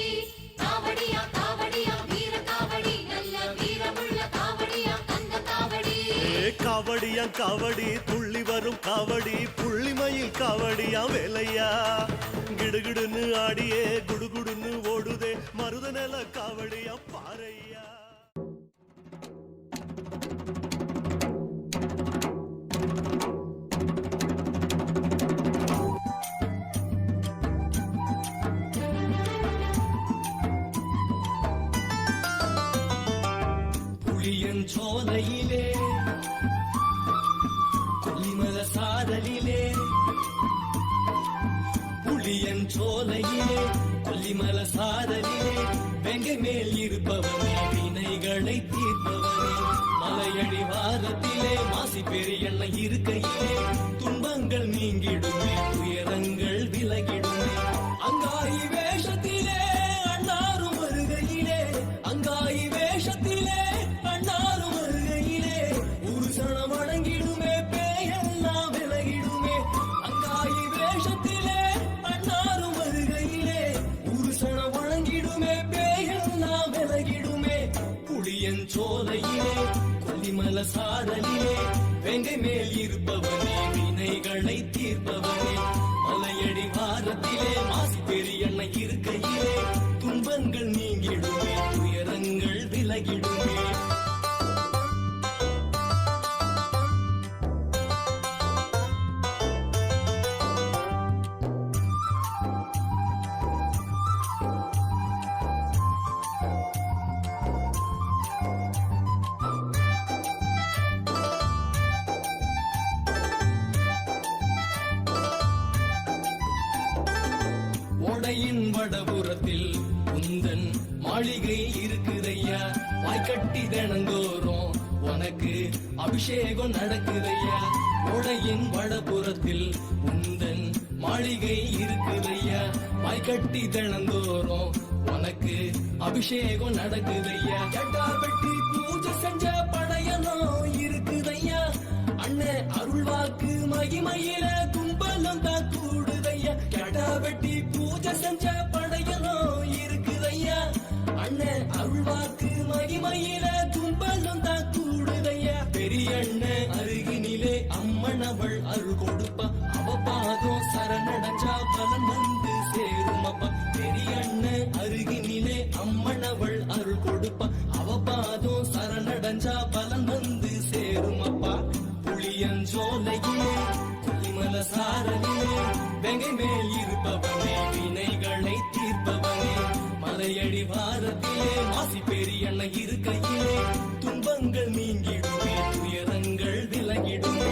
காவடியா காவடியா வீர காவடி நல்ல வீரமுள்ள காவடியா தங்க காவடி. காவடியா காவடி துள்ளி வரும் காவடி புள்ளிமயில் காவடியா வேலையா. கிடுகிடுன்னு ஆடியே குடுகுடுன்னு ஓடுதே மருத நில காவடியா பாறையா. புளியஞ்சோலையிலே கொல்லிமல சாரலிலே புளியஞ்சோலையிலே கொல்லிமல சாரலிலே வெங்கை மேல் இருப்பவனே வினைகளை தீர்ப்பவனே மலையடி வாரத்திலே மாசி பெரியண்ண இருக்கையிலே துன்பங்கள் நீங்கிடுமே துயரங்கள் விலகிடுமே அங்காயி வேஷத்திலே அண்ணாரும் வருகையிலே அங்காயி வேஷத்திலே அண்ணாரும் வருகையிலே ஒரு சனம் அடங்கிடுமே பேயெல்லாம் விலகிடுமே அங்காயி வேஷத்திலே அண்ணாரும் வருகையிலே ஒரு சனம் வழங்கிடுமே பேயெல்லாம் விலகிடுமே புளியஞ்சோலையிலே கொல்லிமல சாரலிலே வெங்கை மேல் இருப்பவனே வினைகளை தீர்ப்பவனே மலையடி வாரத்திலே மாசி பெரியண்ண இருக்கையிலே துன்பங்கள் நீங்கிடுமே துயரங்கள் விலகிடுமே. ஓடையின் வடபுறத்தில் உந்தன் மாளிகை இருக்குதையா வாய்க்கட்டி தினந்தோறும் உனக்கு அபிஷேகம் நடக்குதையா. ஓடையின் வடபுறத்தில் உந்தன் மாளிகை இருக்குதையா வாய்க்கட்டி தினந்தோறும் உனக்கு அபிஷேகம் நடக்குதையா. ஜட்டா வெட்டி பூஜை செஞ்ச படையனும் இருக்குதையா அண்ணன் அருள்வாக்கு மகிமையில கும்பலம் தான் கூடுதையா. ஜட்டா வெட்டி பூஜை செஞ்ச படையனும் இருக்குதையா அண்ணன் அருள்வாக்கு மகிமையில கும்பலம் தான் கூடுதையா. பெரிய அண்ணன் அருகினிலே அம்மன் அவள் அருள் கொடுப்பா அவ பாதம் சரணடைஞ்சா பலன் வந்து சேரும் அப்பா. பெரிய அண்ணன் அருகினிலே அம்மன் அவள் அருள் கொடுப்பா அவ பாதம் சரணடைஞ்சா பலன் வந்து சேரும் அப்பா. புளியஞ்சோலையிலே கொல்லிமல சாரலிலே வெங்கை மேல் இருப்பவனே வினைகளை தீர்ப்பவனே மலையடி வாரத்திலே மாசி பெரியண்ண இருக்கையிலே துன்பங்கள் நீங்கிடுமே துயரங்கள் விலகிடுமே.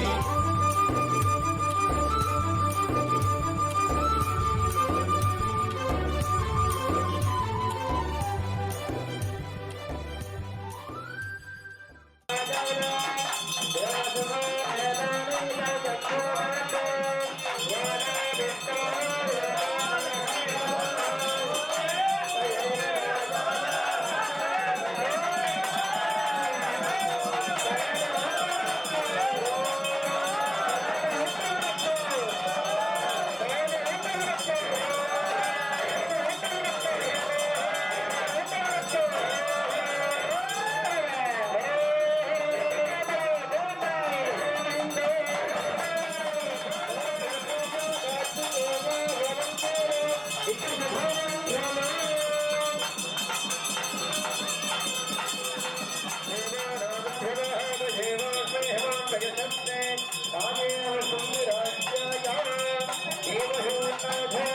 देवशून्य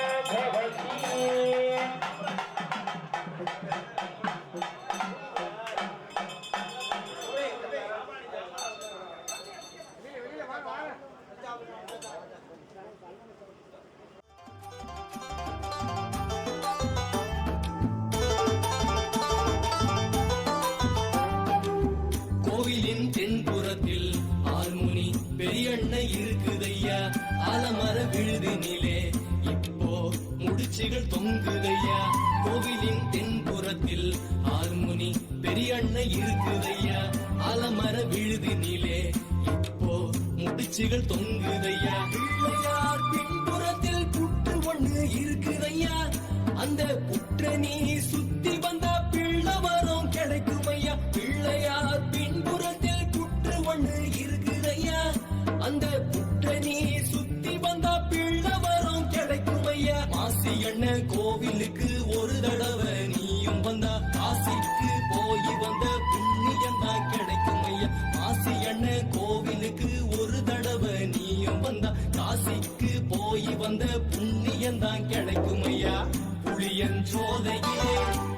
என்ன இருக்குதையா அலமர விழுதினிலே இப்போ முடிச்சுகள் தொங்குதையா பிள்ளையார் பின்புறத்தில் புற்று ஒண்ணு இருக்குதையா அந்த புற்ற நீ சுத்தி வந்தா பிள்ளை வரும் கிடைக்குமையா பிள்ளையார் பின்புறத்தில் புற்று ஒண்ணு இருக்குதையா அந்த புற்ற நீ சுத்தி வந்தா பிள்ளை வரும் கிடைக்குமையா மாசி எண்ணெய் கோவிலுக்கு ஒரு தடவை நீயும் வந்தா காசிக்கு போய் வந்த புண்ணியம் தான் கிடைக்குமையா மாசி எண்ணெய் கோவிலுக்கு ஒரு தடவை நீயும் வந்தா காசிக்கு போய் வந்த புண்ணியம் தான் கிடைக்குமையா புளியன் சோலையிலே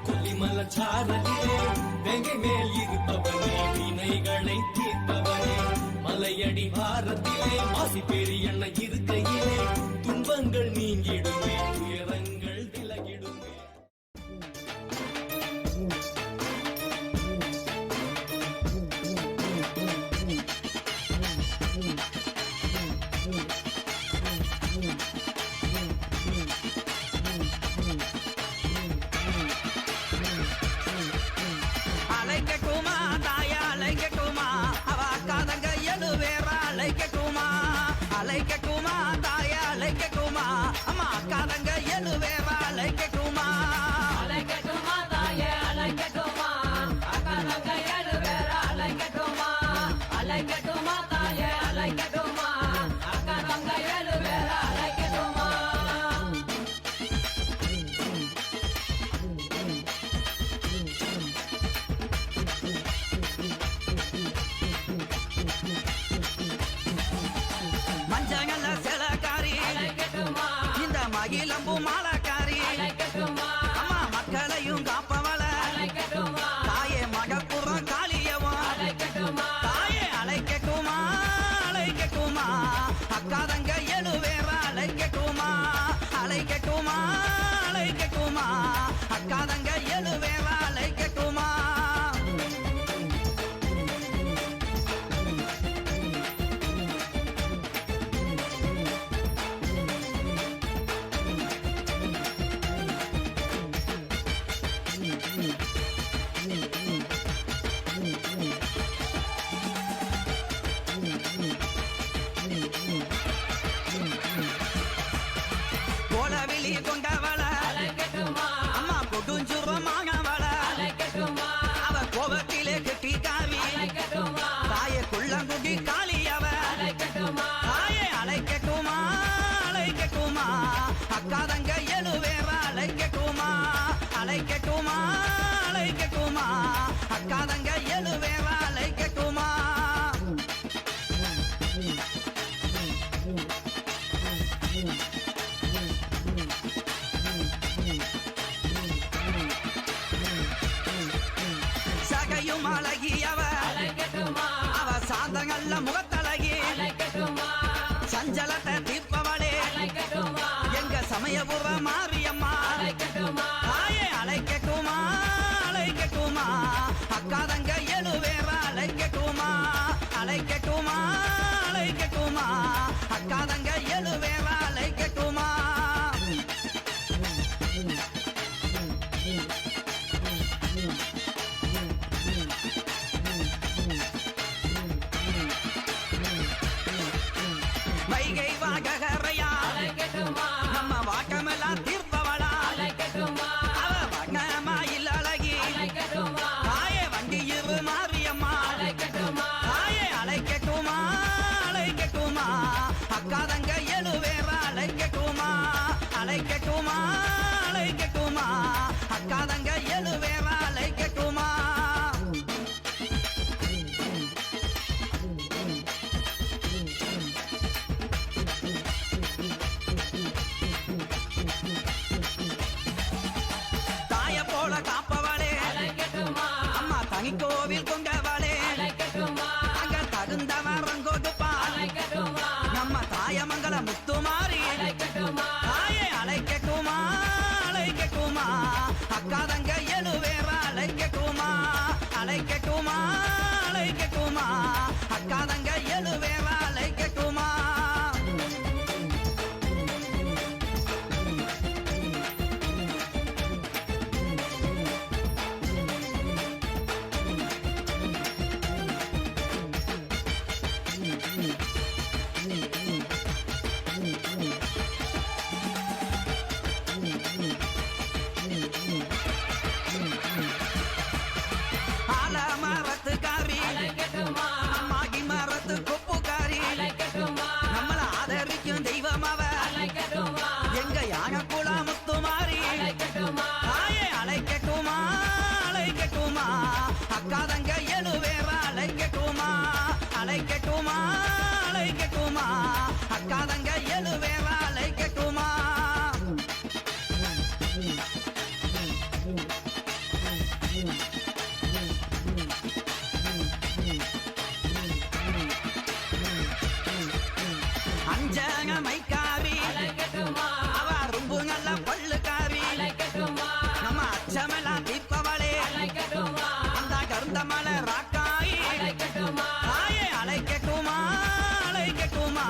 கொல்லிமல சாரலிலே வெங்கை மேல் இருப்பவனே வினைகளை தீர்ப்பவனே மலையடி வாரத்திலே மாசி பெரியண்ண இருக்கையிலே துன்பங்கள் நீங்கிடுமே துயரங்கள் விலகிடுமே அலைக்கட்டுமா தாயா அலைக்கட்டுமா அவ அக்காதங்க எழுவேற அலைக்கட்டுமா அலைக்கட்டுமா தாயா அலைக்கட்டுமா அம்மா அக்காதங்க எழுவேற அலைக்கட்டுமா அலைக்கட்டுமா தாயா அலைக்கட்டுமா அக்காதங்க எழுவேற அலைக்கட்டுமா அலைக்கட்டுமா தாயா அலைக்கட்டுமா அக்காதங்க எழுவேற அலைக்கட்டுமா மஞ்சங்கல்ல சிலக்காரி இந்த மகிழம்பு மாலக்காரி அம்மா மக்களையும் காப்பவள தாயே மகப்புறம் காளியவன் தாயே அழைக்கட்டுமா அழைக்கட்டுமா அக்காதங்க எழுவேற அழைக்கட்டுமா அழைக்கட்டுமா அழைக்கட்டுமா அக்காதங்க எழுவேற அழைக்கட்டுமா கோலவிழி கொண்டவள அம்மா கொடுஞ்சுரமானவள அவ கோபத்திலே கெட்டி காவி தாயே குள்ளங்குடி காளியவ தாயே அழைக்கட்டுமா அழைக்கட்டுமா அக்காதங்க எழுவேற அழைக்கட்டுமா அழைக்கட்டுமா அழைக்கட்டுமா அக்காதங்க எழுவேற அழைக்கட்டுமா சகையும் அழகியவ அவ சாந்தங்கள்ல முகத்தழகி சஞ்சலத்தை தீர்ப்பவளே எங்க சமயபுர மாரியம்மா தாயே அழைக்கட்டுமா அழைக்கட்டுமா அக்காதங்க எழுவேற அழைக்கட்டுமா அழைக்கட்டுமா அழைக்கட்டுமா அக்காதங்க எழுவேற அழைக்கட்டுமா வைகை வாகரையா நம்ம வாக்கமெல்லாம் தீர்ப்பவளா அவ வண்ணமாயில் அழகி தாயே வண்டியிரு மாரியம்மா தாயே அழைக்கட்டுமா அழைக்கட்டுமா அக்காதங்க எழுவேற அழைக்கட்டுமா அழைக்கட்டுமா அழைக்கட்டுமா அக்காதங்க எழுவேற அழைக்கட்டுமா நாகக்குளா முத்துமாரி தாயே அழைக்கட்டுமா அழைக்கட்டுமா அக்கா தங்க எழுவேற அழைக்கட்டுமா அழைக்கட்டுமா அழைக்கட்டுமா அக்கா தங்க எழுவேற அழைக்கட்டுமா அஞ்சக மைக்காரி அவ ரொம்ப நல்ல பல்லுக்காரி நம்ம அச்சமெல்லாம் தீர்ப்பவளே அந்த கருந்த மலை ராக்காயி தாயே அழைக்கட்டுமா அழைக்கட்டுமா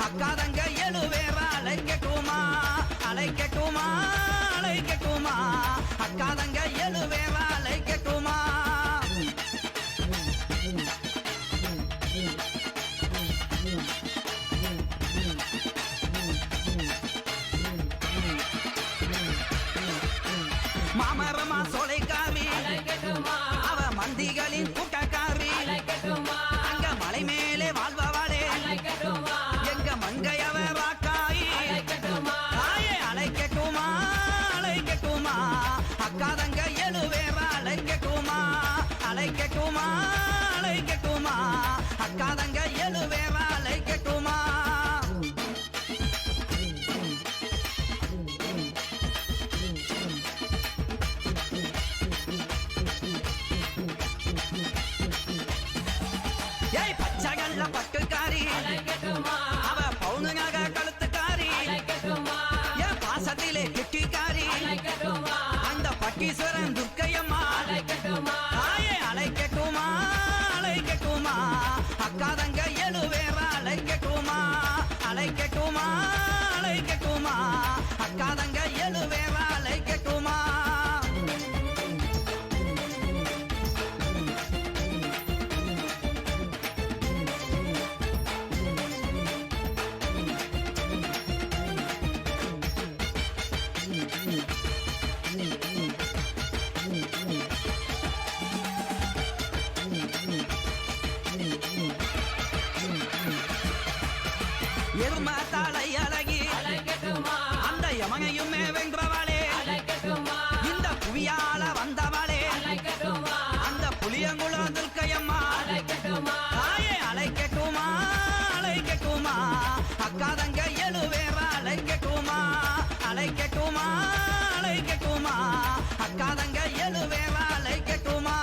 அக்கா தங்க எழுவேற அழைக்கட்டுமா அழைக்கட்டுமா அழைக்கட்டுமா அக்கா தங்க எழுவேற அழைக்கட்டுமா மாமரமா சோலைக்காரி அவ மந்திகளின் கூட்டக்காரி அங்க மலை மேலே வாழ்பவளே எங்க மங்கையவ ராக்காயி தாயே அழைக்கட்டுமா அழைக்கட்டுமா அக்கா தங்க எழுவேற அழைக்கட்டுமா அழைக்கட்டுமா அழைக்கட்டுமா அக்கா தங்க எழுவேற அழைக்கட்டுமா ஏய் பச்சைகள்ல பட்டுக்காரி அவ பவுனுங்க கழுத்துக்காரி என் பாசத்திலே கெட்டிக்காரி அந்த பட்டீஸ்வரன் துர்க்கையம்மா தாயே அழைக்கட்டுமா அழைக்கட்டுமா அக்கா தங்க எழுவேற அழைக்கட்டுமா அழைக்கட்டுமா அழைக்கட்டுமா அக்கா தங்க எழுவேற அழைக்கட்டுமா எரும தாளை அழகி அந்த யமனையுமே வென்றவளே இந்த புவியால வந்தவளே அந்த புளியங்குளம் துர்க்கையம்மா தாயே அழைக்கட்டுமா அழைக்கட்டுமா அக்கா தங்க எழுவேற அழைக்கட்டுமா அழைக்கட்டுமா அழைக்கட்டுமா அக்கா தங்க எழுவேற அழைக்கட்டுமா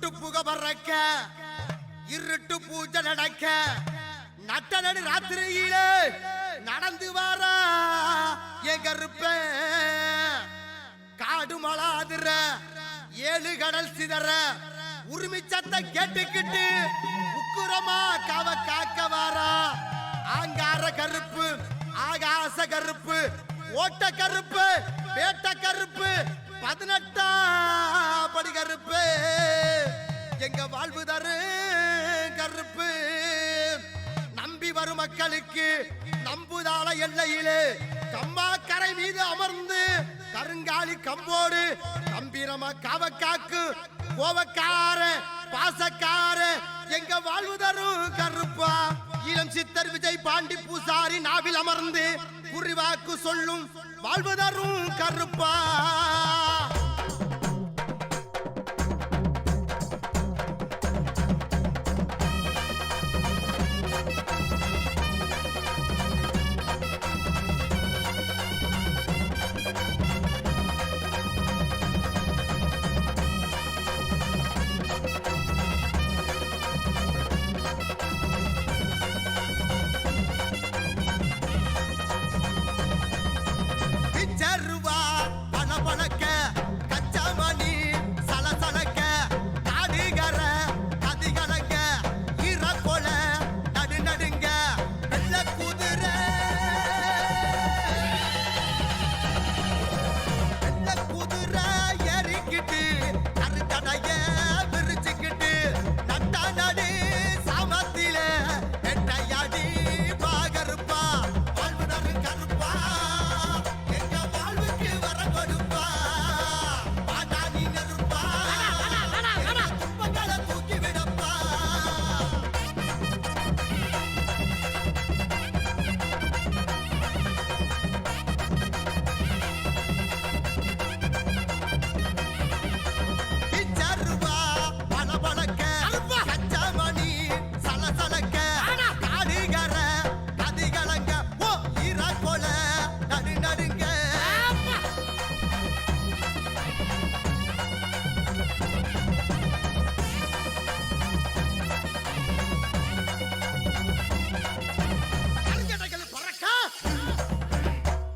குருட்டு புக பறக்க இருட்டு பூஜை நடக்க நட்ட நடு ராத்திரியிலே நடந்து வாரா என் கருப்ப காடு மலாதுற ஏழு கடல் சிதற உரிமை சத்தம் கேட்டுக்கிட்டு உக்குரமா காவ காக்க வாரா ஆங்கார கருப்பு ஆகாச கருப்பு ஓட்ட கருப்பு பேட்ட கருப்பு 18ஆம் படி கருப்பு எங்க வாழ்வு தரு கருப்பு நம்பி வரும் மக்களுக்கு நம்புதாள எல்லையிலே கம்மாக்கரை மீது அமர்ந்து கருங்காலி கம்போடு கம்பீரமா காவக்காக்கு கோவக்கார பாசக்கார எங்க வாழ்வு தரும் கருப்பா இளம் சித்தர் விஜய் பாண்டி பூசாரி நாவில் அமர்ந்து குறிவாக்கு சொல்லும் வாழ்வு தரும் கருப்பா பிச்சருவா பணபணக்க கச்சாமணி சலசலக்க காடிகர கதிகலங்க ஈரக்கொல நடுநடுங்க வெள்ள குதிரை ஏறிக்கிட்டு கருத்தடைய விரிச்சுக்கிட்டு நட்டா நடு சாமத்தில வெட்டையாடி பாகருப்பா வாழ்வுதரு கருப்பா எங்க வாழ்வுக்கு வர கொடுப்பா பாட்டா நீ நெருப்பா குப்பங்களை தூக்கி விடப்பா பிச்சருவா பணபணக்க கச்சாமணி சலசலக்க காடிகர கதிகலங்க ஓ ஈரக்கொல நடுநடுங்க கருங்கடைகள் பறக்க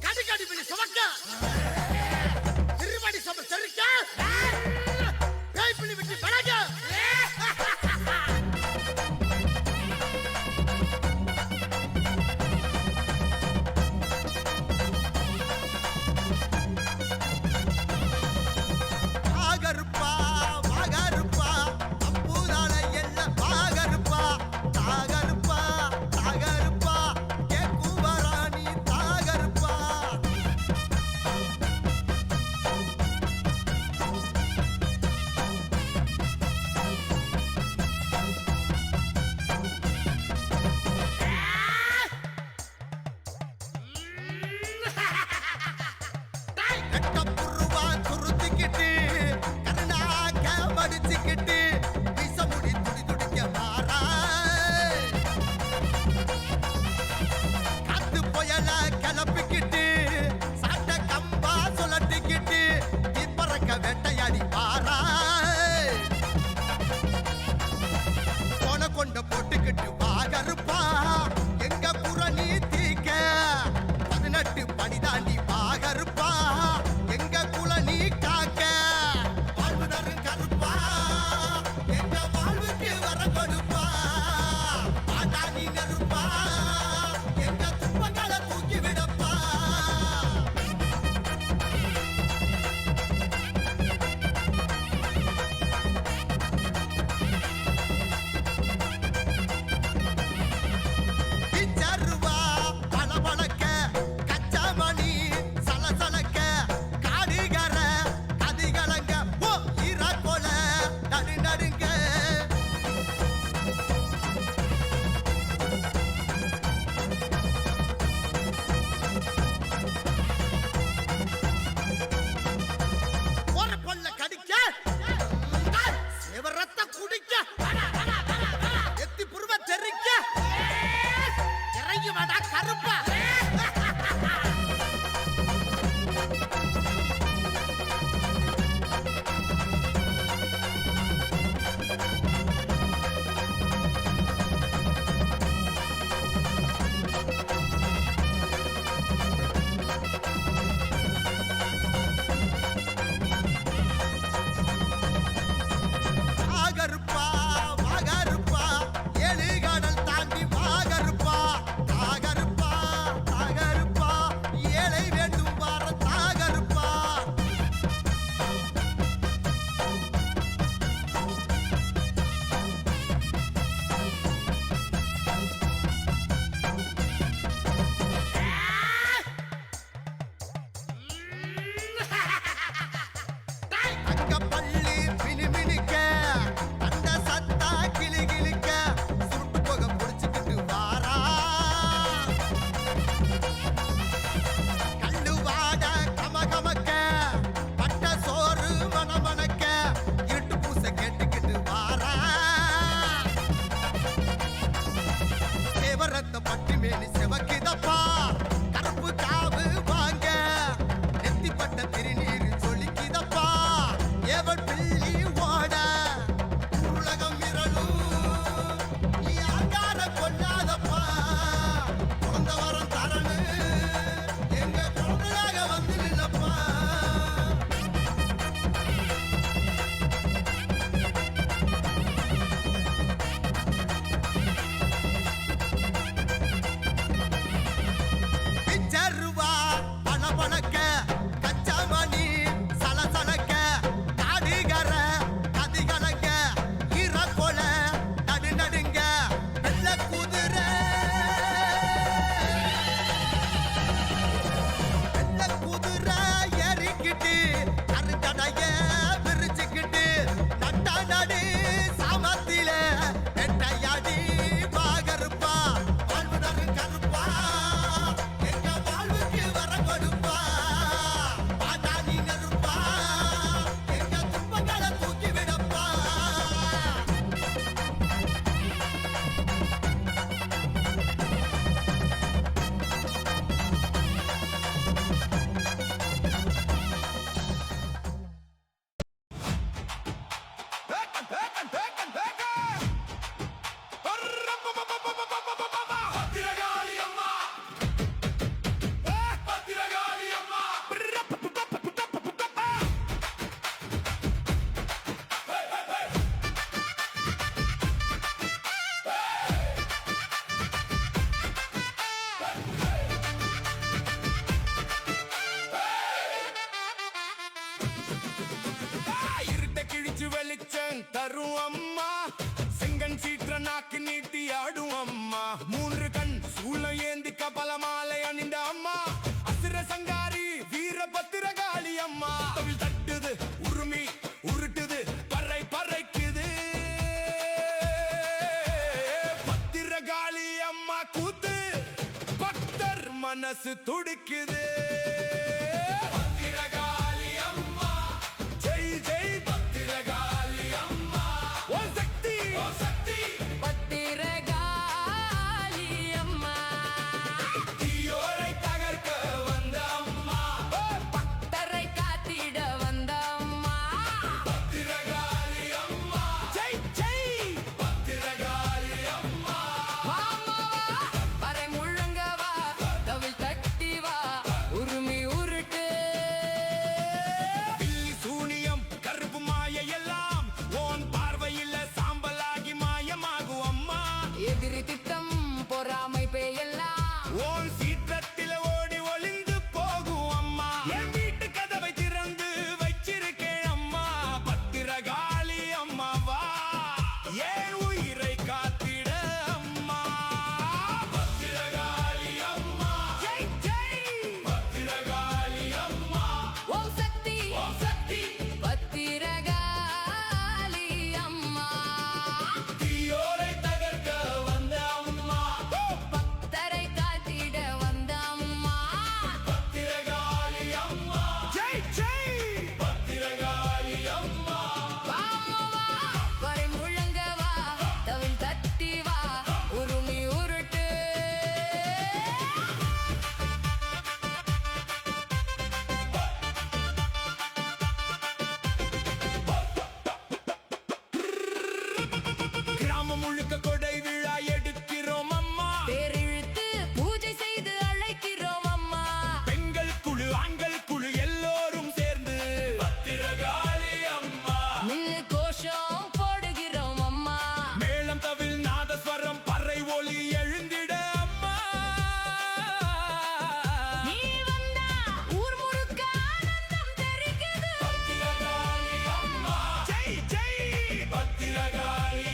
கடிகடி பிடி சுமக்க திருவடி சம செருக்க பேய்பிளி விட்டு பழக ஆகருப்பா வாகருப்பா அம்பூதால எல்ல பாகருப்பா தாகருப்பா தாகருப்பா கேக்குவராணி தாகருப்பா கட்டப்புருவா துருத்திக்கிட்டு கருணாக்க மடிச்சுக்கிட்டு விசமுடி துடி துடிக்க மாறா காத்து புயல கிளப்பிக்கிட்டு சாட்ட கம்பா சுழட்டிக்கிட்டு இப்பறக்க வேட்டையாடி பாரா போன கொண்ட போட்டுக்கிட்டு வாகருப்பா எங்க புற நீ தீக்க 18 படி தாண்டி பாகருப்பா எங்க ஆடும் அம்மா செங்கன் சீற்ற நாக்கு நீட்டி ஆடும் அம்மா 3 கண் சூளம் ஏந்தி கபல மாலை அணிந்த அம்மா அசுர சங்காரி வீரபத்திரகாளி அம்மா தமிழ் தட்டுது உருமி உருட்டுது பறை பறைக்குது பத்திரகாளி அம்மா கூத்து பக்தர் மனசு துடிக்குது பத்திரகாளி அம்மா ஜெய் ஜெய் பத்திரகாளி அம்மா ஓ சக்தி பத்திரகாளி அம்மா தீயோரை தகர்க்க வந்த அம்மா பக்தரை காத்திட வந்த அம்மா பத்திரகாளி அம்மா ஜெய் ஜெய் பத்திரகாளி அம்மா பறை முழங்கவா தவில் தட்டி வா உருமி உருட்டு பில்லி சூனியம் கருப்பு மாய எல்லாம் ஓன் பார்வையில் சாம்பலாகி மாயமாகும் அம்மா எதிரி திட்டம் பொறாமை பேயெல்லாம் ஓன் சீற்றத்தில் ஓடி ஒளிந்து போகும் அம்மா என் வீட்டு கதவை திறந்து வச்சிருக்கேன் அம்மா பத்திரகாளி அம்மாவா ஏன் உயிரை காத்திட அம்மா பத்திரகாளி அம்மா ஜெய் ஜெய் பத்திரகாளி அம்மா ஓம் சக்தி பத்திரகாளி அம்மா தீயோரை தகர்க்க வந்த அம்மா பக்தரை காத்திட வந்த அம்மா பத்திரகாளி அம்மா ஜெய் ஜெய் பத்திரகாளி அம்மா பறை முழங்கவா தவில் தட்டி வா உருமி உருட்டு கிராமம் முழுக்க கொடை விழா எடுக்கிறோம் அம்மா தேரிழுத்து பூஜை செய்து அழைக்கிறோம் அம்மா பெண்கள் குழு ஆண்கள் குழு எல்லோரும் சேர்ந்து பத்திரகாளி அம்மா மில் கோஷம் போடுகிறோம் அம்மா மேளம் தவில் நாதஸ்வரம் பறை ஒலி எழுந்திட அம்மா நீ வந்தா ஊர் முழுக்க ஆனந்தம் தெரிக்குது பத்திரகாளி அம்மா ஜெய் ஜெய் பத்திரகாளி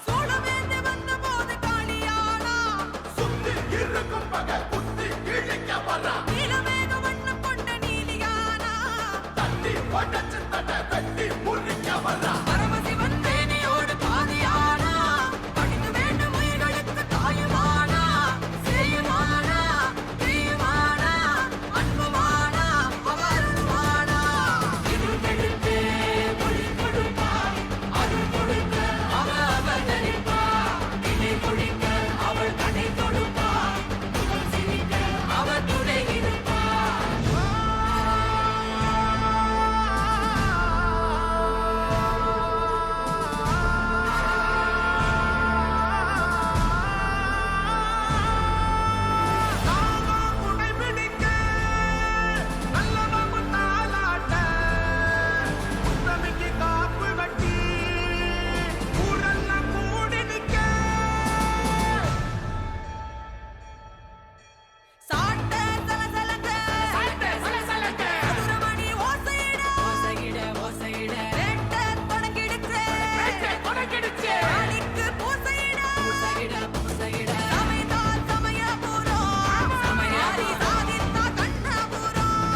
சூழவேந்து வந்த போது காளியானா சுத்தி இருக்கும் பகல் புத்தி கிழிக்க வரா நீலமேக வண்ணம் கொண்ட நீலியானா தட்டி படச்சு தட்ட வெட்டி முறிக்க வரா பரமசிவன் தேனியோடு பாதியானா படித்து வேண்டும் உயிர்களுக்கு தாயுமானா சேயுமானா தீயுமானா அன்புமானா அவருமானா இருந்தெடுத்து மொழி கொடுப்பா அருள் கொடுக்க அவ அவதரிப்பா இணை பொழிக்க அவள் கடை தொடுப்பா முகம் சிரிக்க அவ துணை இருப்பா உடை பிடிக்க நல்லவங்க தாளாட்ட உத்தமிக்கு காப்பு கட்டி ஊரெல்லாம் கூடி நிக்க சாட்ட சலசலங்க மதுரமணி ஓசையிட வேட்ட தொடங்கிடுச்சு ராணிக்கு பூசையிட சமைதான் சமயபுரம் மாறி சாதித்தா கண்ணபுரம்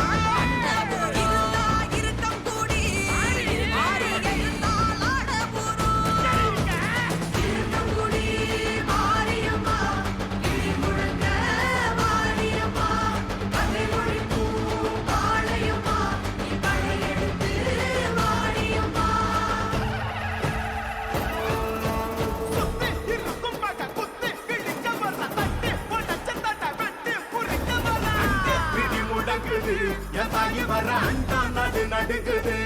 இருந்தா இருக்கம் கூடி மாறி எழுந்தால் ஆடபுரம் இருக்கம் கூடி மாரியம்மா கிளி முழங்க வாரியம்மா கதை மொழிக்கும் பாளையம்மா நீ படையெடுத்து வாரியம்மா சுத்தி இருக்கும் பகல் புத்தி கிழிக்க வரா தட்டி படச்சு தட்ட வெட்டி முறிக்க வரா பிடி முடங்குது என் தாயி வர அண்டா நடு நடுக்குது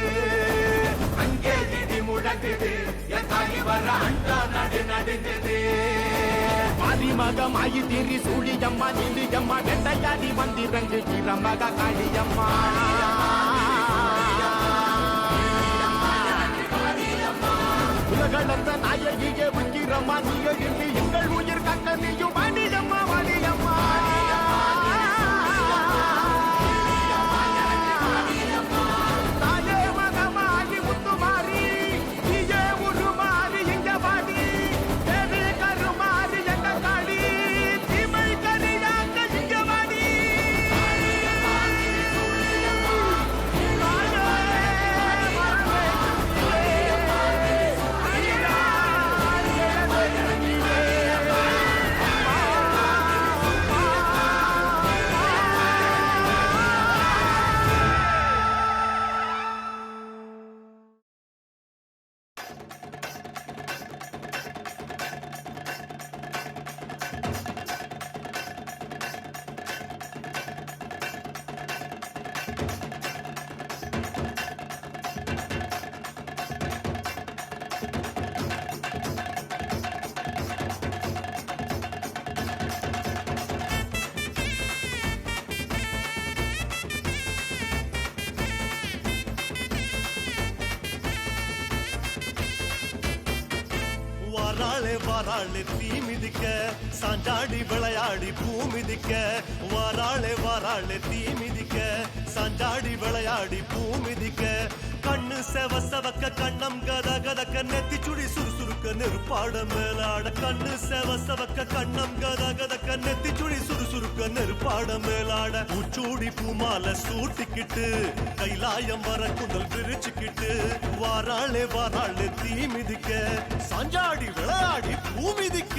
அங்கே இடி முடங்குது என் தாயி வர அண்டா நடு நடுங்குது மதிமகமாயி திரி சூழியம்மா நீலியம்மா வெண்டையாடி வந்திரங்கு கிரமக காளியம்மா உலகளந்த நாயகியே உக்கிரம்மா நீய இன்றி எங்கள் உயிர் கக்க நீயும் வாடியம்மா வாடியம்மா தாயே மகமாகி முத்துமாரி நீயே உருமாறி இங்க வாடி தேவி கருமாறி எங்க காடி தீமை கரியாக்க இங்க வாடி வாராளே தீ மிதிக்க சாஞ்சாடி விளையாடி பூ மிதிக்க வாராளே தீ மிதிக்க சாஞ்சாடி விளையாடி பூ மிதிக்க கண்ணு செவ செவக்க கண்ணம் கத கதக்க நெத்தி சுடி சுறுசுறுக்க நெருப்பாட மேலாட கண்ணு செவ செவக்க கண்ணம் கத கதக்க நெத்தி சுடி சுறுசுறுக்க நெருப்பாட மேலாட உச்சூடி பூமால சூட்டிக்கிட்டு கைலாயம் வர குந்தல் விரிச்சுக்கிட்டு வாராளே தீ மிதிக்க சாஞ்சாடி விளையாடி பூ மிதிக்க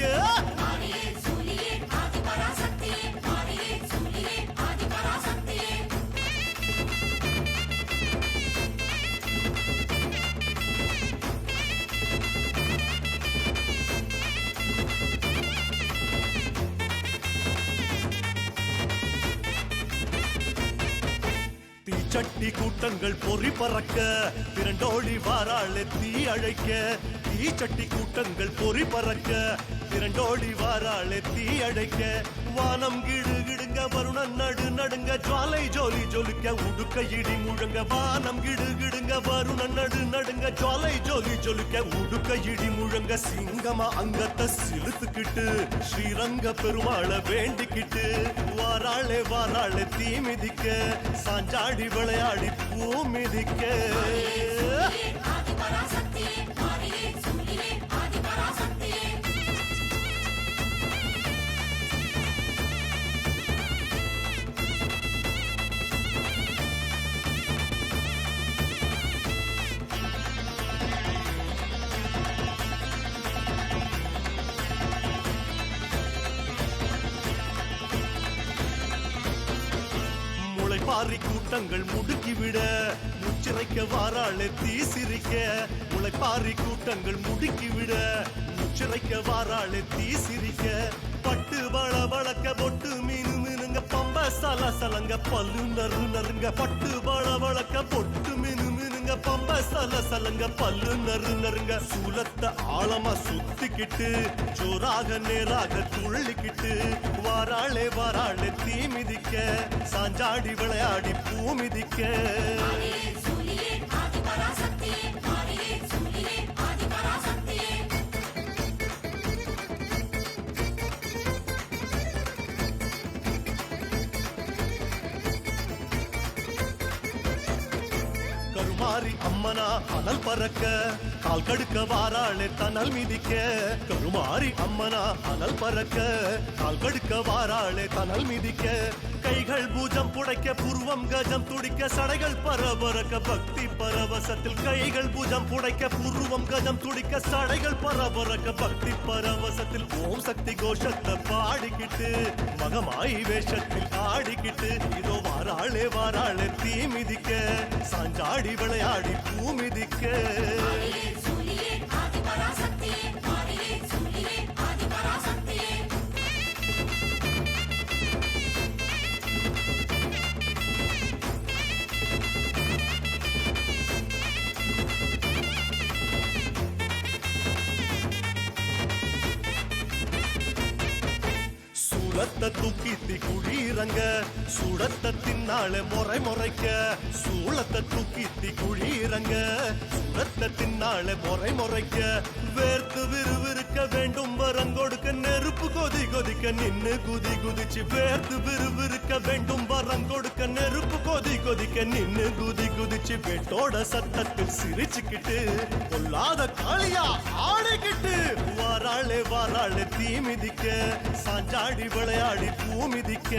தீச்சட்டி கூட்டங்கள் பொறி பறக்க திரண்டோடி வாராளே தீ அழைக்க தீச்சட்டி கூட்டங்கள் பொறி பறக்க திரண்டோடி வாராளே தீ அழைக்க வானம் கிடு கிடுங்க வருணன் நடு நடுங்க ஜுவாலை ஜோலி ஜொலிக்க உடுக்க இடி முழங்க வானம் கிடு கிடுங்க வருணன் நடு நடுங்க ஜுவாலை ஜோலி ஜொலிக்க உடுக்க இடி முழங்க சிங்கமா அங்கத்தை சிலுத்துக்கிட்டு ஸ்ரீரங்க பெருமாள வேண்டிக்கிட்டு வாராளே தீ மிதிக்க சாஞ்சாடி விளையாடி பூ மிதிக்க ஆதிபராசக்தியே மாரியே சூரியே ஆதிபராசக்தியே கருமாறி கூட்டங்கள் முடுக்கிவிட முச்சிறைக்க வாராளே தீ சிரிக்க முளைப்பாரி கூட்டங்கள் முடுக்கிவிட முச்சிறைக்க வாராளே தீ சிரிக்க பட்டு வள வளக்க பொட்டு மீனு மீனுங்க பம்ப சல சலங்க பல்லு நறு நறுங்க பட்டு வள வளக்க பொட்டு மீனு மீனுங்க பம்ப சல சலங்க பல்லு நறு நறுங்க சூலத்தை ஆழமா சுத்திக்கிட்டு ஜோராக நேராக துள்ளிக்கிட்டு வாராளே வாராளே தீ மிதிக்க சாஞ்சாடி விளையாடி பூ மிதிக்க கருமாரி அம்மனா அனல் பறக்க கால் கடுக்க வாராளே தனல் மிதிக்க கருமாரி அம்மனா அனல் பறக்க கால் கடுக்க வாராளே தனல் மிதிக்க கைகள் பூஜம் புடைக்க புருவம் கஜம் துடிக்க சடைகள் பரபரக்க பக்தி பரவசத்தில் கைகள் பூஜம் புடைக்க புருவம் கஜம் துடிக்க சடைகள் பரபரக்க பக்தி பரவசத்தில் ஓம் சக்தி கோஷத்தை பாடிக்கிட்டு மகமாயி வேஷத்தில் ஆடிக்கிட்டு இதோ வாராளே வாராளே தீ மிதிக்க சாஞ்சாடி விளையாடி பூ மிதிக்க சூளத்தை தூக்கித்தி குழீரங்க சுடத்தை தின்னாளே முறை முறைக்க சூளத்தை தூக்கித்தி குழீரங்க சுடத்தை தின்னாளே முறை முறைக்க வேர்த்து விறுவிறுக்க வேண்டும் வரங்கொடுக்க நெருப்பு கொதி கொதிக்க நின்னு குதி குதிச்சு வேர்த்து விறுவிறுக்க வேண்டும் வரங்கொடுக்க நெருப்பு கொதி கொதிக்க நின்னு குதி குதிச்சு வெட்டோட சத்தத்தில் சிரிச்சுக்கிட்டு கொல்லாத காளியா ஆடிக்கிட்டு வாராளே வாராளே தீ மிதிக்க சாஞ்சாடி விளையாடி பூ மிதிக்க